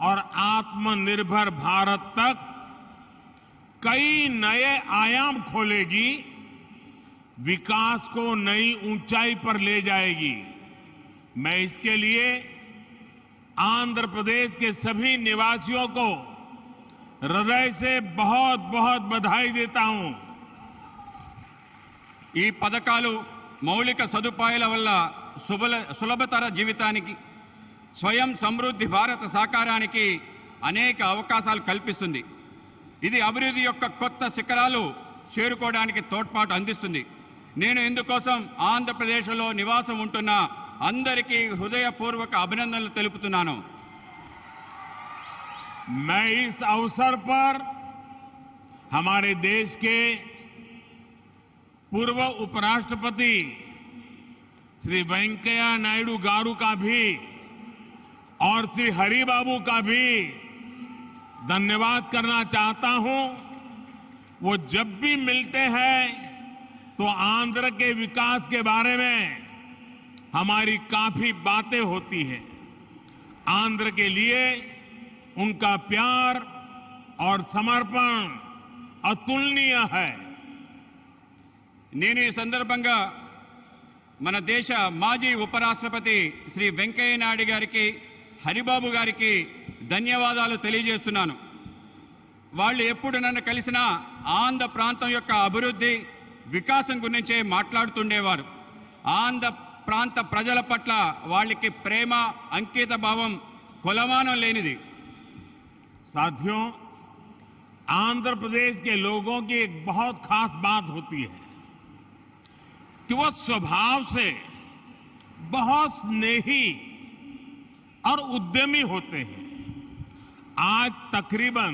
और आत्मनिर्भर भारत तक कई नए आयाम खोलेगी, विकास को नई ऊंचाई पर ले जाएगी. मैं इसके लिए आंध्र प्रदेश के सभी निवासियों को हृदय से बहुत बहुत बधाई देता हूं. ఈ పథకాలు మౌలిక సదుపాయాల వల్ల సులభతర జీవితానికి, స్వయం సమృద్ధి భారత సాకారానికి అనేక అవకాశాలు కల్పిస్తుంది. ఇది అభివృద్ధి యొక్క కొత్త శిఖరాలు చేరుకోవడానికి తోడ్పాటు అందిస్తుంది. నేను ఇందుకోసం ఆంధ్రప్రదేశ్లో నివాసం ఉంటున్న అందరికీ హృదయపూర్వక అభినందనలు తెలుపుతున్నాను. मैं इस अवसर पर हमारे देश के पूर्व उपराष्ट्रपति श्री वेंकैया नायडू गारू का भी और श्री हरि बाबू का भी धन्यवाद करना चाहता हूं. वो जब भी मिलते हैं तो आंध्र के विकास के बारे में हमारी काफी बातें होती हैं. आंध्र के लिए उनका प्यार और समर्पण अतुलनीय है. నేను ఈ సందర్భంగా మన దేశ మాజీ ఉపరాష్ట్రపతి శ్రీ వెంకయ్య నాయుడు గారికి, హరిబాబు గారికి ధన్యవాదాలు తెలియజేస్తున్నాను. వాళ్ళు ఎప్పుడు నన్ను కలిసినా ఆంధ్ర ప్రాంతం యొక్క అభివృద్ధి, వికాసం గురించే మాట్లాడుతుండేవారు. ఆంధ్ర ప్రాంత ప్రజల పట్ల వాళ్ళకి ప్రేమ, అంకిత భావం కొలమానం లేనిది. साथियों, आंध्र प्रदेश के लोगों की एक बहुत खास बात होती है कि वो स्वभाव से बहुत स्नेही और उद्यमी होते हैं। आज तकरीबन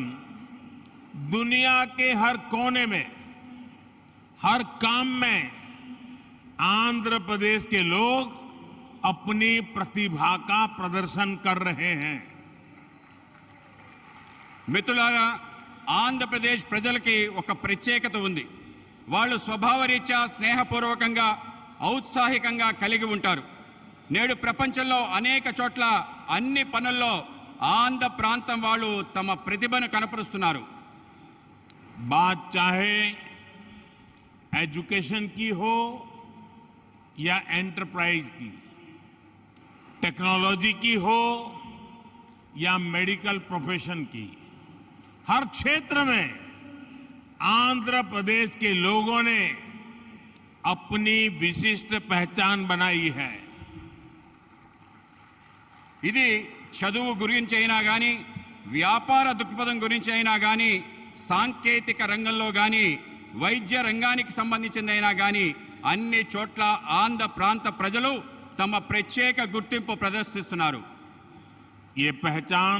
दुनिया के हर कोने में, हर काम में आंध्र प्रदेश के लोग अपनी प्रतिभा का प्रदर्शन कर रहे हैं। మిత్రులారా, ఆంధ్రప్రదేశ్ ప్రజలకి ఒక ప్రత్యేకత ఉంది. వాళ్ళు స్వభావరీత్యా స్నేహపూర్వకంగా ఔత్సాహికంగా కలిగి ఉంటారు. నేడు ప్రపంచంలో అనేక చోట్ల అన్ని పనుల్లో ఆంధ్ర ప్రాంతం వాళ్ళు తమ ప్రతిభను కనపరుస్తున్నారు. बात चाहे एजुकेशन की हो या एंटरप्राइज की, टेक्नोलॉजी की हो या मेडिकल प्रोफेशन की, हर क्षेत्र में आंध्र प्रदेश के लोगों ने अपनी विशिष्ट पहचान बनाई है। ఇది చదువు గురించి అయినా కానీ, వ్యాపార దృక్పథం గురించి అయినా కానీ, సాంకేతిక రంగంలో కానీ, వైద్య రంగానికి సంబంధించిందైనా కానీ అన్ని చోట్ల ఆంధ్ర ప్రాంత ప్రజలు తమ ప్రత్యేక గుర్తింపు ప్రదర్శిస్తున్నారు. ये पहचान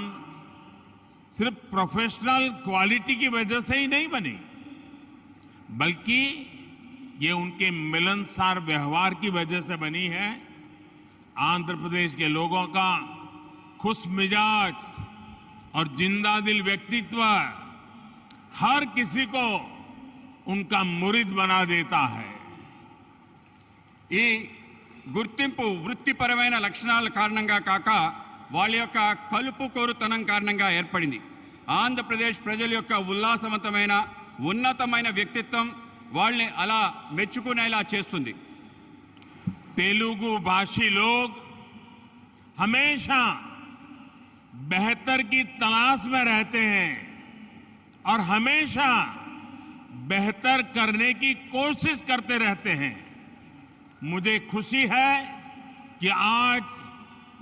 सिर्फ प्रोफेशनल क्वालिटी की वजह से ही नहीं बनी, बल्कि ये उनके मिलनसार व्यवहार की वजह से बनी है। आंध्र प्रदेश के लोगों का खुश मिजाज और जिंदा दिल व्यक्तित्व हर किसी को उनका मुरीद बना देता है। ఈ గుర్తింపు వృత్తిపరమైన లక్షణాల కారణంగా కాక వాళ్ళ యొక్క కలుపుకోరుతనం కారణంగా ఏర్పడింది. ఆంధ్రప్రదేశ్ ప్రజల యొక్క ఉల్లాసవంతమైన ఉన్నతమైన వ్యక్తిత్వం వాళ్ళని అలా మెచ్చుకునేలా చేస్తుంది. तेलुगु भाषी लोग हमेशा बेहतर की तलाश में रहते हैं और हमेशा बेहतर करने की कोशिश करते रहते हैं। मुझे खुशी है कि आज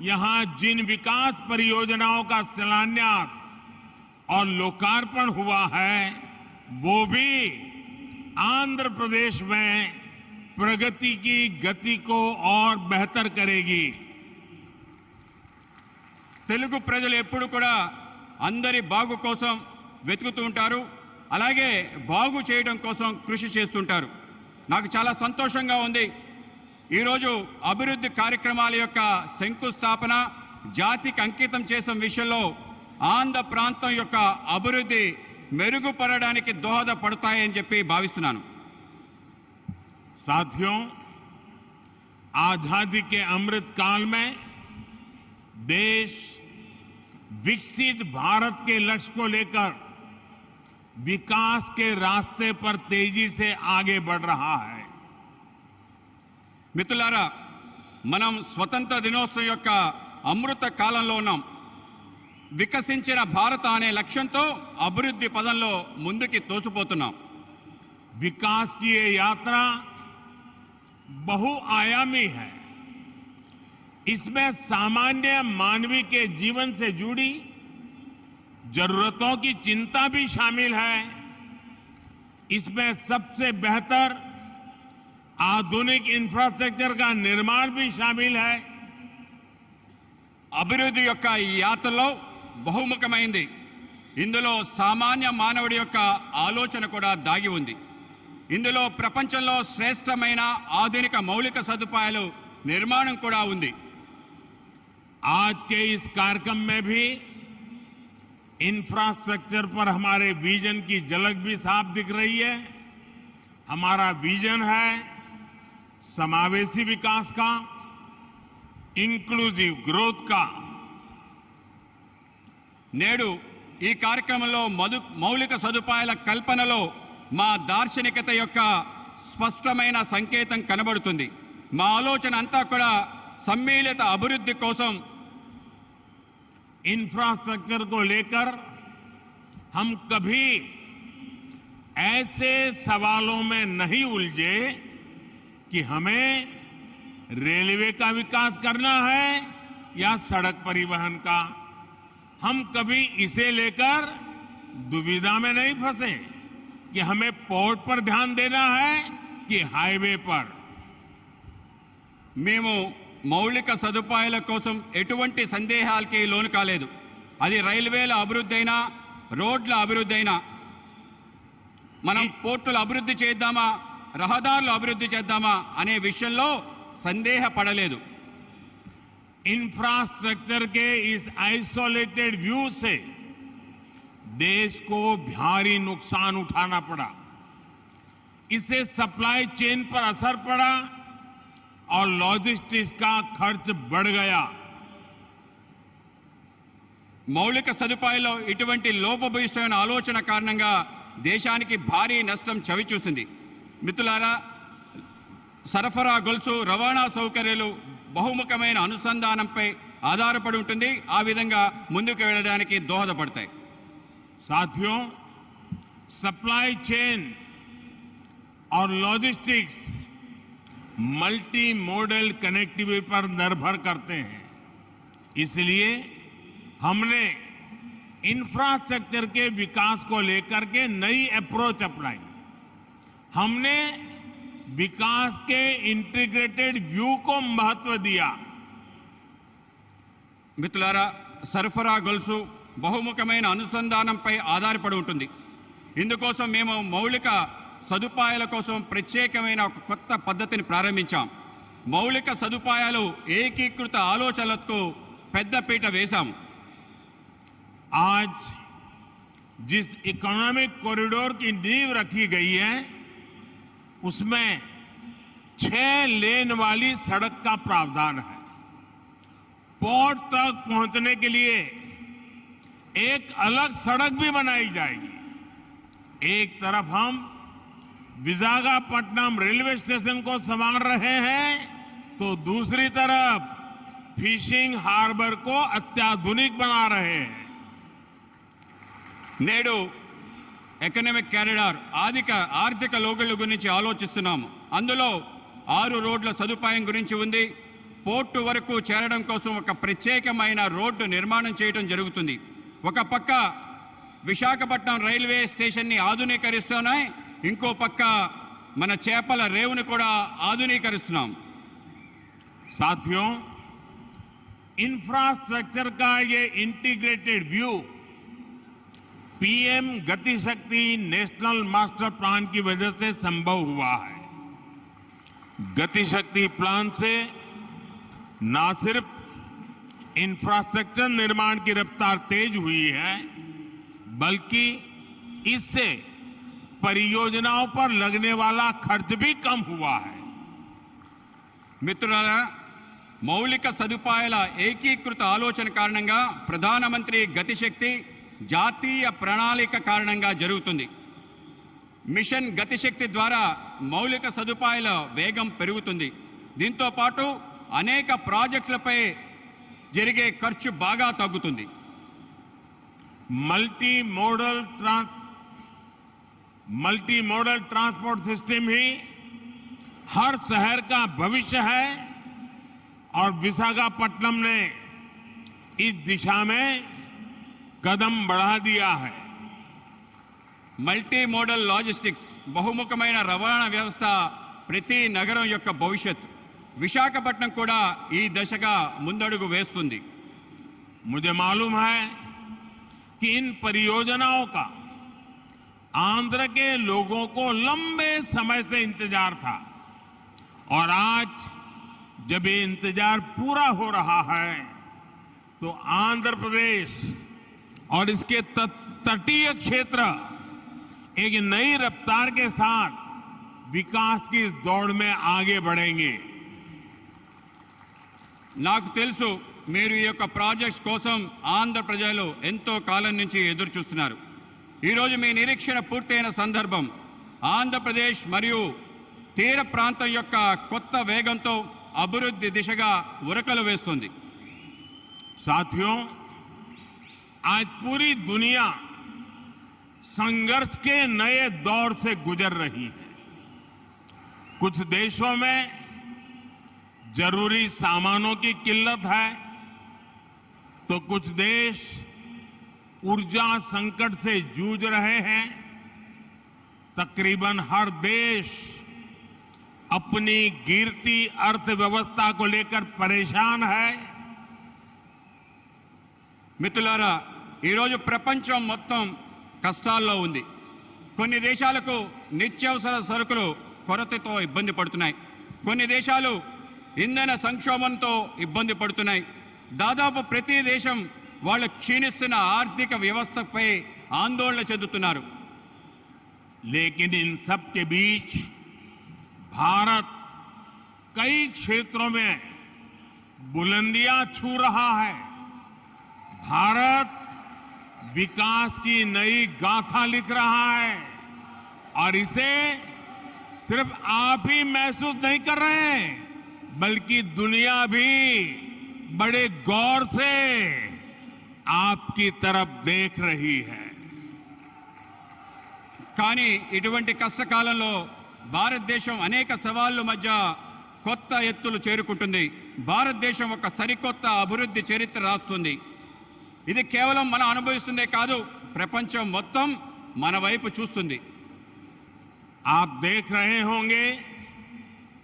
यहां जिन विकास परियोजनाओं का शिलान्यास और लोकार्पण हुआ है वो भी आंध्र प्रदेश में प्रगति की गति को और बेहतर करेगी। తెలుగు ప్రజలు ఎప్పుడు కూడా అందరి బాగు కోసం వెతుకుతూ ఉంటారు, అలాగే బాగు చేయడం కోసం కృషి చేస్తుంటారు. నాకు చాలా సంతోషంగా ఉంది. ఈరోజు అభివృద్ధి కార్యక్రమాల యొక్క శంకుస్థాపన జాతికి అంకితం చేసిన విషయంలో ఆంధ్ర ప్రాంతం యొక్క అభివృద్ధి మెరుగుపడడానికి దోహదపడతాయని చెప్పి భావిస్తున్నాను. साथियों, आजादी के अमृत काल में देश विकसित भारत के लक्ष्य को लेकर विकास के रास्ते पर तेजी से आगे बढ़ रहा है। మిత్రులారా, మనం స్వతంత్ర దినోత్సవం యొక్క అమృత కాలంలో ఉన్నాం. వికసించిన భారత అనే లక్ష్యంతో అభివృద్ధి పదంలో ముందుకి తోసిపోతున్నాం. विकास की ये यात्रा बहुआयामी है। इसमें सामान्य मानवीय के जीवन से जुड़ी जरूरतों की चिंता भी शामिल है। इसमें सबसे बेहतर आधुनिक इंफ्रास्ट्रक्चर का निर्माण भी शामिल है। అభివృద్ధి యొక్క ఈ యాత్రలో బహుముఖమైంది. ఇందులో సామాన్య మానవుడి యొక్క ఆలోచన కూడా దాగి ఉంది. ఇందులో ప్రపంచంలో శ్రేష్టమైన ఆధునిక మౌలిక సదుపాయాలు నిర్మాణం కూడా ఉంది. आज के इस कार्यक्रम में भी इंफ्रास्ट्रक्चर पर हमारे विजन की झलक भी साफ दिख रही है। हमारा विजन है समावेशी विकास का, इंक्लूसिव ग्रोथ का। నేడు ఈ కార్యక్రమంలో మౌలిక సదుపాయాల కల్పనలో మా దార్శనికత యొక్క స్పష్టమైన సంకేతం కనబడుతుంది. మా ఆలోచన అంతా కూడా సమ్మిళిత అభివృద్ధి కోసం. इंफ्रास्ट्रक्चर को लेकर हम कभी ऐसे सवालों में नहीं उलझे कि हमें रेलवे का विकास करना है या सड़क परिवहन का। हम कभी इसे लेकर दुविधा में नहीं फंसे कि हमें पोर्ट पर ध्यान देना है कि हाईवे पर। మేము మౌలిక సదుపాయాల కోసం ఎటువంటి సందేహాలకి లోను కాలేదు. అది రైల్వేల అభివృద్ధి అయినా, రోడ్ల అభివృద్ధి అయినా. మనం పోర్టుల అభివృద్ధి చేద్దామా, రహదారుల అభివృద్ధి చేద్దామా అనే విషయంలో సందేహపడలేదు. इंफ्रास्ट्रक्चर के इस आइसोलेटेड व्यू से देश को भारी नुकसान उठाना पड़ा. इससे सप्लाई चेन पर असर पड़ा और लॉजिस्टिक्स का खर्च बढ़ गया. మౌలిక సదుపాయాల్లో ఇటువంటి లోపభూయిష్టమైన ఆలోచన కారణంగా దేశానికి భారీ నష్టం చవిచూసింది. మిత్రులారా, సరఫరా గొలుసు, రవాణా సౌకర్యాలు బహుముఖమైన అనుసంధానంపై ఆధారపడి ఉంటుంది. ఆ విధంగా ముందుకు వెళ్ళడానికి దోహదపడతాయి. साथियों, सप्लाई चेन और लॉजिस्टिक्स मल्टी मॉडल कनेक्टिविटी पर निर्भर करते हैं. इसलिए हमने इंफ्रास्ट्रक्चर के विकास को लेकर के नई अप्रोच अपनाई. हमने विकास के इंटीग्रेटेड व्यू को महत्व दिया. మిత్రులారా, సరఫరా గొలుసు బహుముఖమైన అనుసంధానంపై ఆధారపడి ఉంటుంది. ఇందుకోసం మేము మౌలిక సదుపాయాల కోసం ప్రత్యేకమైన ఒక కొత్త పద్ధతిని ప్రారంభించాం. మౌలిక సదుపాయాలు ఏకీకృత ఆలోచనలకు పెద్దపీట వేశాం. आज जिस इकोनॉमिक कॉरिडोर की नींव रखी गई है उसमें 6 लेन वाली सड़क का प्रावधान है. पोर्ट तक पहुंचने के लिए एक अलग सड़क भी बनाई जाएगी. एक तरफ हम विशाखापट्टनम रेलवे स्टेशन को संवार रहे हैं तो दूसरी तरफ फिशिंग हार्बर को अत्याधुनिक बना रहे हैं. నేడు ఎకనామిక్ కారిడార్ ఆర్థిక లోగుల గురించి ఆలోచిస్తున్నాము. అందులో 6 రోడ్ల సదుపాయం గురించి ఉంది. పోర్టు వరకు చేరడం కోసం ఒక ప్రత్యేకమైన రోడ్డు నిర్మాణం చేయడం జరుగుతుంది. ఒక పక్క విశాఖపట్నం రైల్వే స్టేషన్ని ఆధునీకరిస్తున్నాయి, ఇంకో పక్క మన చేపల రేవుని కూడా ఆధునీకరిస్తున్నాం. साथियों, इंफ्रास्ट्रक्चर का ये इंटीग्रेटेड व्यू पीएम गति शक्ति नेशनल मास्टर प्लान की वजह से संभव हुआ है. गति शक्ति प्लान से न सिर्फ इंफ्रास्ट्रक्चर निर्माण की रफ्तार तेज हुई है, बल्कि इससे परियोजनाओं पर लगने वाला खर्च भी कम हुआ है. మిత్రులారా, మౌలిక సదుపాయాల ఏకీకృత ఆలోచన కారణంగా ప్రధానమంత్రి గతిశక్తి జాతీయ ప్రణాళిక కారణంగా జరుగుతుంది. మిషన్ గతిశక్తి ద్వారా మౌలిక సదుపాయాల వేగం పెరుగుతుంది. దీంతో పాటు అనేక ప్రాజెక్టులపై జరిగే ఖర్చు బాగా తగ్గుతుంది. मल्टी मॉडल ट्रांसपोर्ट सिस्टम ही हर शहर का भविष्य है और विशाखापट्टनम ने इस दिशा में कदम बढ़ा दिया है. మల్టీ మోడల్ లాజిస్టిక్స్ బహుముఖమైన రవాణా వ్యవస్థ ప్రతి నగరం యొక్క భవిష్యత్తు. విశాఖపట్నం కూడా ఈ దిశగా ముందడుగు వేస్తుంది. मुझे मालूम है कि इन परियोजनाओं का आंध्र के लोगों को लंबे समय से इंतजार था और आज जब ये इंतजार पूरा हो रहा है तो आंध्र प्रदेश और इसके तटीय क्षेत्र एक नई रफ्तार के साथ विकास की इस दौड़ में आगे बढ़ेंगे. నాకు తెలుసు, మీరు ఈ యొక్క ప్రాజెక్ట్స్ కోసం ఆంధ్ర ప్రజలు ఎంతో కాలం నుంచి ఎదురు చూస్తున్నారు. ఈరోజు మీ నిరీక్షణ పూర్తయిన సందర్భం ఆంధ్రప్రదేశ్ మరియు తీర ప్రాంతం యొక్క కొత్త వేగంతో అభివృద్ధి దిశగా ఉరకలు వేస్తుంది. साथियों, आज पूरी दुनिया संघर्ष के नए दौर से गुजर रही है. कुछ देशों में जरूरी सामानों की किल्लत है तो कुछ देश ऊर्जा संकट से जूझ रहे हैं. तकरीबन हर देश अपनी गिरती अर्थव्यवस्था को लेकर परेशान है। మిత్రులారా, ఈరోజు ప్రపంచం మొత్తం కష్టాల్లో ఉంది. కొన్ని దేశాలకు నిత్యావసర సరుకులు కొరతతో ఇబ్బంది పడుతున్నాయి. కొన్ని దేశాలు ఇంధన సంక్షోభంతో ఇబ్బంది పడుతున్నాయి. దాదాపు ప్రతి దేశం వాళ్ళు క్షీణిస్తున్న ఆర్థిక వ్యవస్థపై ఆందోళన చెందుతున్నారు. लेकिन इन सब के बीच भारत कई क्षेत्रों में बुलंदियां छू रहा है। भारत विकास की नई गाथा लिख रहा है और इसे सिर्फ आप ही महसूस नहीं कर रहे हैं, बल्कि दुनिया भी बड़े गौर से आपकी तरफ देख रही है। కానీ ఇటువంటి కష్టకాలంలో భారతదేశం అనేక సవాళ్ల మధ్య కొత్త ఎత్తులు చేరుకుంటుంది. భారతదేశం ఒక సరికొత్త అభివృద్ధి చరిత్ర రాస్తుంది. ఇది కేవలం మనం అనుభవిస్తుందే కాదు, ప్రపంచం మొత్తం మన వైపు చూస్తుంది. आप देख रहे होंगे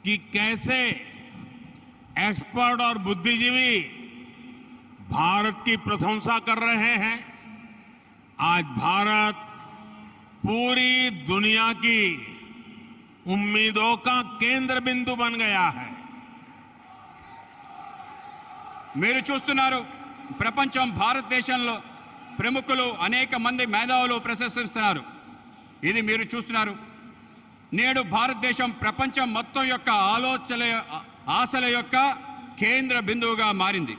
कि कैसे एक्सपर्ट और बुद्धिजीवी भारत की प्रशंसा कर रहे हैं। आज भारत पूरी दुनिया की उम्मीदों का केंद्र बिंदु बन गया है। మీరు చూస్తున్నారు, ప్రపంచం భారతదేశంలో ప్రముఖులు అనేక మంది మేధావులు ప్రశంసిస్తున్నారు. ఇది మీరు చూస్తున్నారు. నేడు భారతదేశం ప్రపంచం మొత్తం యొక్క ఆశల యొక్క కేంద్ర బిందువుగా మారింది.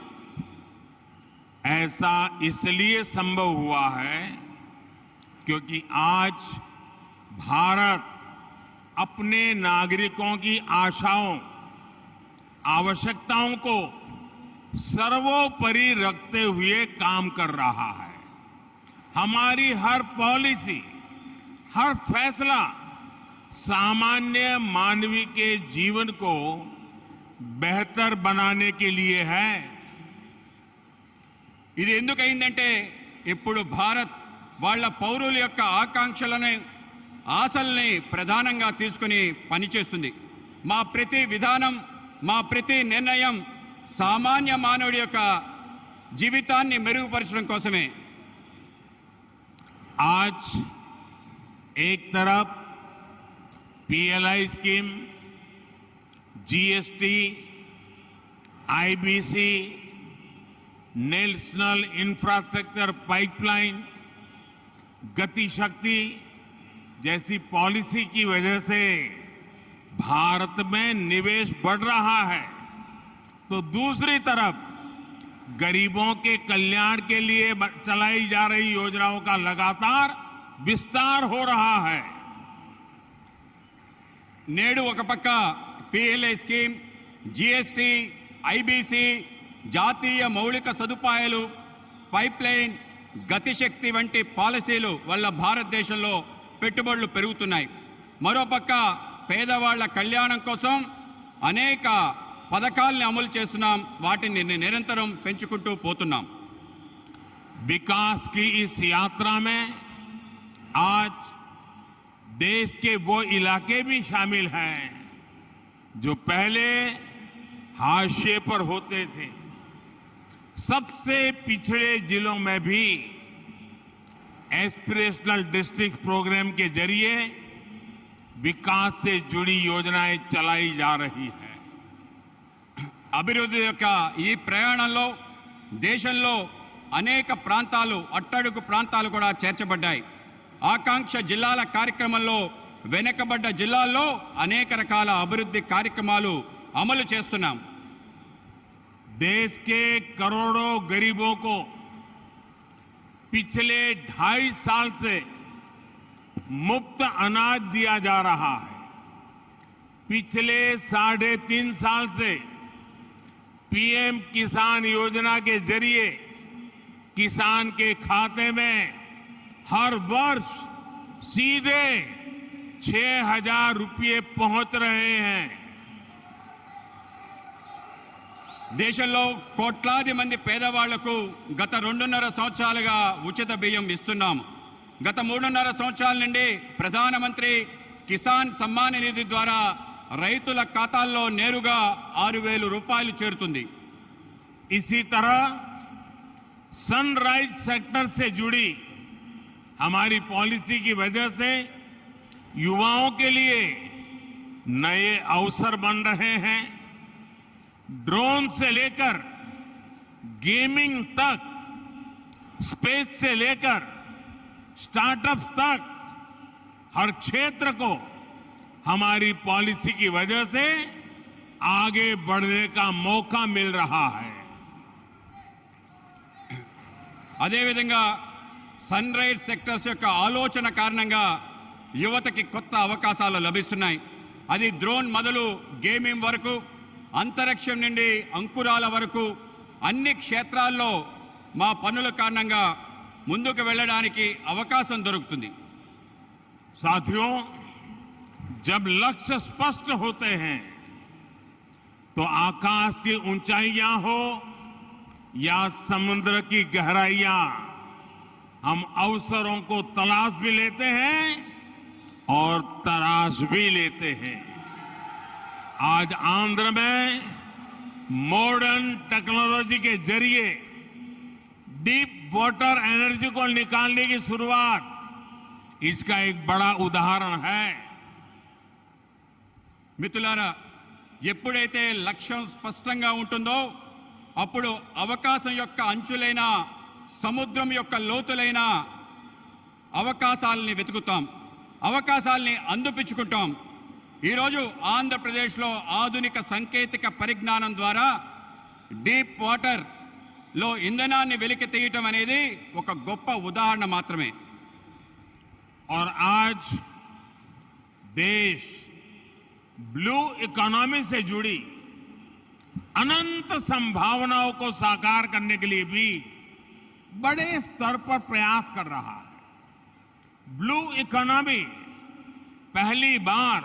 ऐसा इसलिए संभव हुआ है क्योंकि आज भारत अपने नागरिकों की आशाओं, आवश्यकताओं को सर्वोपरि रखते हुए काम कर रहा है। हमारी हर पॉलिसी, हर फैसला सामान्य मानवी के जीवन को बेहतर बनाने के लिए है। ఇది ఎందుకు అయిందంటే ఇప్పుడు భారత్ వాళ్ళ పౌరుల యొక్క ఆకాంక్షలను, ఆశల్ని ప్రధానంగా తీసుకుని పనిచేస్తుంది. మా ప్రతి విధానం, మా ప్రతి నిర్ణయం సామాన్య మానవుడి యొక్క జీవితాన్ని మెరుగుపరచడం కోసమే. आज एक तरफ PLI scheme, GST, IBC, national infrastructure pipeline, गति शक्ति जैसी पॉलिसी की वजह से भारत में निवेश बढ़ रहा है, तो दूसरी तरफ गरीबों के कल्याण के लिए चलाई जा रही योजनाओं का लगातार विस्तार हो रहा है। నేడు ఒక పక్క పిఎల్ఐ స్కీమ్, జిఎస్టి, ఐబీసీ, జాతీయ మౌలిక సదుపాయాలు, పైప్లైన్, గతిశక్తి వంటి పాలసీలు వల్ల భారతదేశంలో పెట్టుబడులు పెరుగుతున్నాయి. మరోపక్క పేదవాళ్ల కళ్యాణం కోసం అనేక పథకాల్ని అమలు చేస్తున్నాం. వాటిని నిరంతరం పెంచుకుంటూ పోతున్నాం. विकास की इस यात्रा में आज देश के वो इलाके भी शामिल हैं जो पहले हाशिए पर होते थे। सबसे पिछड़े जिलों में भी एस्पिरेशनल डिस्ट्रिक्ट प्रोग्राम के जरिए विकास से जुड़ी योजनाएं चलाई जा रही है। అభివృద్ధి యొక్క ఈ ప్రయాణంలో దేశంలో అనేక ప్రాంతాలు, అట్టడుగు ప్రాంతాలు కూడా చేర్చబడ్డాయి. ఆకాంక్ష జిల్లాల కార్యక్రమంలో వెనుకబడ్డ జిల్లాల్లో అనేక రకాల అభివృద్ధి కార్యక్రమాలు అమలు చేస్తున్నాం. देश के करोड़ों गरीबों को पिछले 2.5 साल से मुफ्त अनाज दिया जा रहा है। पिछले 3.5 साल से पीएम किसान योजना के जरिए किसान के खाते में हर वर्ष सीधे 6,000 रुपये पहुंच रहे हैं। దేశంలో కోట్లాది మంది పేదవాళ్లకు గత 2.5 సంవత్సరాలుగా ఉచిత బియ్యం ఇస్తున్నాము. గత 3.5 సంవత్సరాల నుండి ప్రధానమంత్రి కిసాన్ సమ్మాన్ నిధి ద్వారా రైతుల ఖాతాల్లో నేరుగా 6,000 రూపాయలు చేరుతుంది. इसी तरह सनराइज सेक्टर से जुड़ी हमारी पॉलिसी की वजह से युवाओं के लिए नए अवसर बन रहे हैं. ड्रोन से लेकर गेमिंग तक, स्पेस से लेकर स्टार्टअप तक हर क्षेत्र को हमारी पॉलिसी की वजह से आगे बढ़ने का मौका मिल रहा है. అదేవిధంగా సన్ రైజ్ సెక్టర్స్ యొక్క ఆలోచన కారణంగా యువతకి కొత్త అవకాశాలు లభిస్తున్నాయి. అది డ్రోన్ మొదలు గేమింగ్ వరకు, అంతరిక్షం నుండి అంకురాల వరకు అన్ని క్షేత్రాల్లో మా పనుల కారణంగా ముందుకు వెళ్ళడానికి అవకాశం దొరుకుతుంది. साथियों, जब लक्ष्य स्पष्ट होते हैं तो आकाश की ऊंचाइयां हो या समुद्र की गहराइयां, हम अवसरों को तलाश भी लेते हैं और तराश भी लेते हैं. आज आंध्र में मॉडर्न टेक्नोलॉजी के जरिए डीप वाटर एनर्जी को निकालने की शुरुआत इसका एक बड़ा उदाहरण है. మిత్రులారా, ఎప్పుడైతే లక్ష్యం స్పష్టంగా ఉంటుందో అప్పుడు అవకాశం యొక్క అంచులైన, సముద్రం యొక్క లోతులైన అవకాశాలని వెతుకుతాం, అవకాశాలని అందిపుచ్చుకుంటాం. ఈరోజు ఆంధ్రప్రదేశ్లో ఆధునిక సాంకేతిక పరిజ్ఞానం ద్వారా డీప్ వాటర్లో ఇంధనాన్ని వెలికి తీయటం అనేది ఒక గొప్ప ఉదాహరణ మాత్రమే. और आज देश ब्लू इकोनॉमी से जुड़ी अनंत संभावनाओं को साकार करने के लिए भी बड़े स्तर पर प्रयास कर रहा है. ब्लू इकोनॉमी पहली बार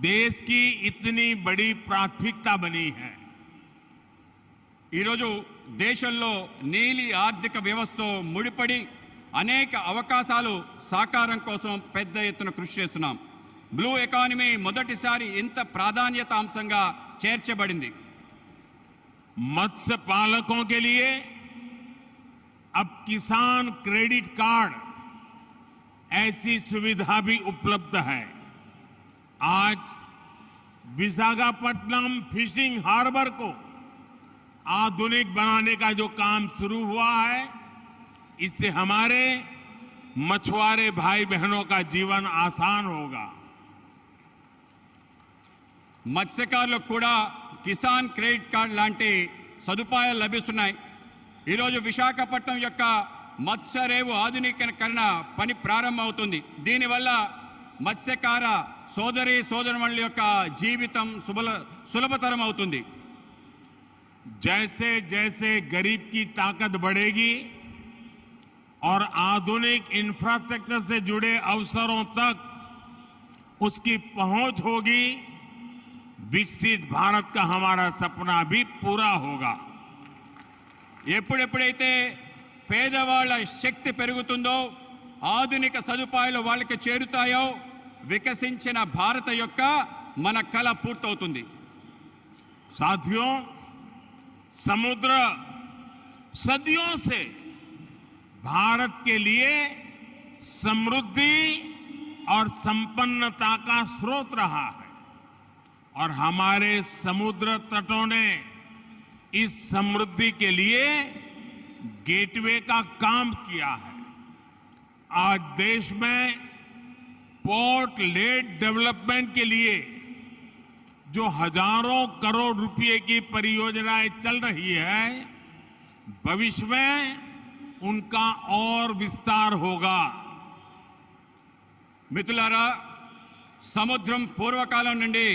देश की इतनी बड़ी प्राथमिकता बनी है. ఈరోజు దేశంలో నీలి ఆర్థిక వ్యవస్థతో ముడిపడి అనేక అవకాశాలు సాకారం కోసం పెద్ద ఎత్తున కృషి చేస్తున్నాం. బ్లూ ఎకానమీ మొదటిసారి ఇంత ప్రాధాన్యత అంశంగా చేర్చబడింది. मत्स्य पालकों के लिए अब किसान क्रेडिट कार्ड ऐसी सुविधा भी उपलब्ध है. आज विशाखापट्टनम फिशिंग हार्बर को आधुनिक बनाने का जो काम शुरू हुआ है, इससे हमारे मछुआरे भाई बहनों का जीवन आसान होगा. మత్స్యకారులకు కూడా కిసాన్ క్రెడిట్ కార్డ్ లాంటి సదుపాయాలు లభిస్తున్నాయి. ఈరోజు విశాఖపట్నం యొక్క మత్స్యరేవు ఆధునీకరణ పని ప్రారంభమవుతుంది. దీనివల్ల మత్స్యకార సోదరి సోదరుల యొక్క జీవితం సులభతరం అవుతుంది. जैसे जैसे गरीब की ताकत बढ़ेगी और आधुनिक इंफ्रास्ट्रक्चर से जुड़े अवसरों तक उसकी पहुंच होगी, विकसित भारत का हमारा सपना भी पूरा होगा. ఎప్పుడెప్పుడైతే పేదవాళ్ళ శక్తి పెరుగుతుందో, ఆధునిక సదుపాయాలు వాళ్ళకి చేరుతాయో, వికసించిన భారత యొక్క మన కల పూర్తవుతుంది. साथियों, समुद्र सदियों से भारत के लिए समृद्धि और संपन्नता का स्रोत रहा है और हमारे समुद्र तटों ने इस समृद्धि के लिए गेटवे का काम किया है. आज देश में पोर्ट लेड डेवलपमेंट के लिए जो हजारों करोड़ रुपए की परियोजनाएं चल रही है, भविष्य में उनका और विस्तार होगा. మిత్రులారా, సముద్రం పూర్వకాలం నుండి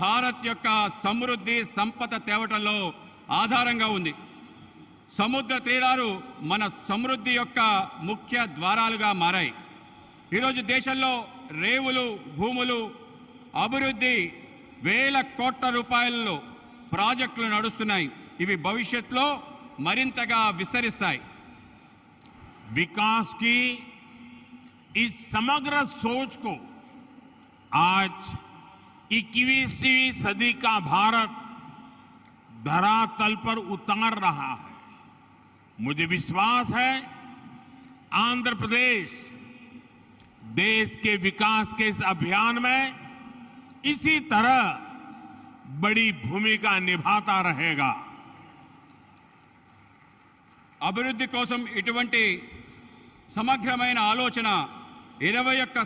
భారత్ యొక్క సమృద్ధి సంపద తేవటంలో ఆధారంగా ఉంది. సముద్ర తీరాలు మన సమృద్ధి యొక్క ముఖ్య ద్వారాలుగా మారాయి. ఈరోజు దేశంలో రేవులు, భూములు అభివృద్ధి వేల కోట్ల రూపాయలలో ప్రాజెక్టులు నడుస్తున్నాయి. ఇవి భవిష్యత్తులో మరింతగా విస్తరిస్తాయి. विकास की इस समग्र सोच को आज 21वीं सदी का भारत धरातल पर उतार रहा है। मुझे विश्वास है आंध्र प्रदेश देश के विकास के इस अभियान में इसी तरह बड़ी भूमिका निभाता रहेगा। అభివృద్ధి కోసం ఇటువంటి సమగ్రమైన ఆలోచన 21వ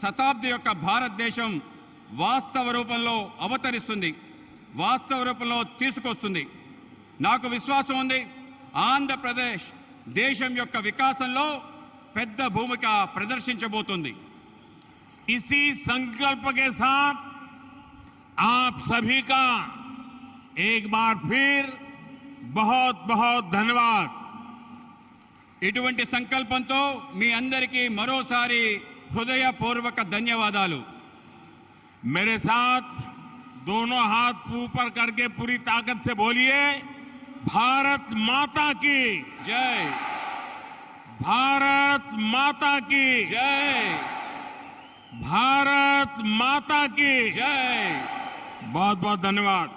శతాబ్ది యొక్క భారతదేశం వాస్తవ రూపంలో అవతరిస్తుంది, వాస్తవ రూపంలో తీసుకొస్తుంది. నాకు విశ్వాసం ఉంది ఆంధ్రప్రదేశ్ దేశం యొక్క వికాసంలో పెద్ద భూమిక ప్రదర్శించబోతుంది. इसी संकल्प के साथ आप सभी का एक बार फिर बहुत बहुत धन्यवाद। ఇటువంటి సంకల్పంతో మీ అందరికీ మరోసారి హృదయపూర్వక ధన్యవాదాలు. मेरे साथ दोनों हाथ ऊपर करके पूरी ताकत से बोलिए, भारत माता की జై भारत माता की జై भारत माता की జై. बहुत बहुत धन्यवाद।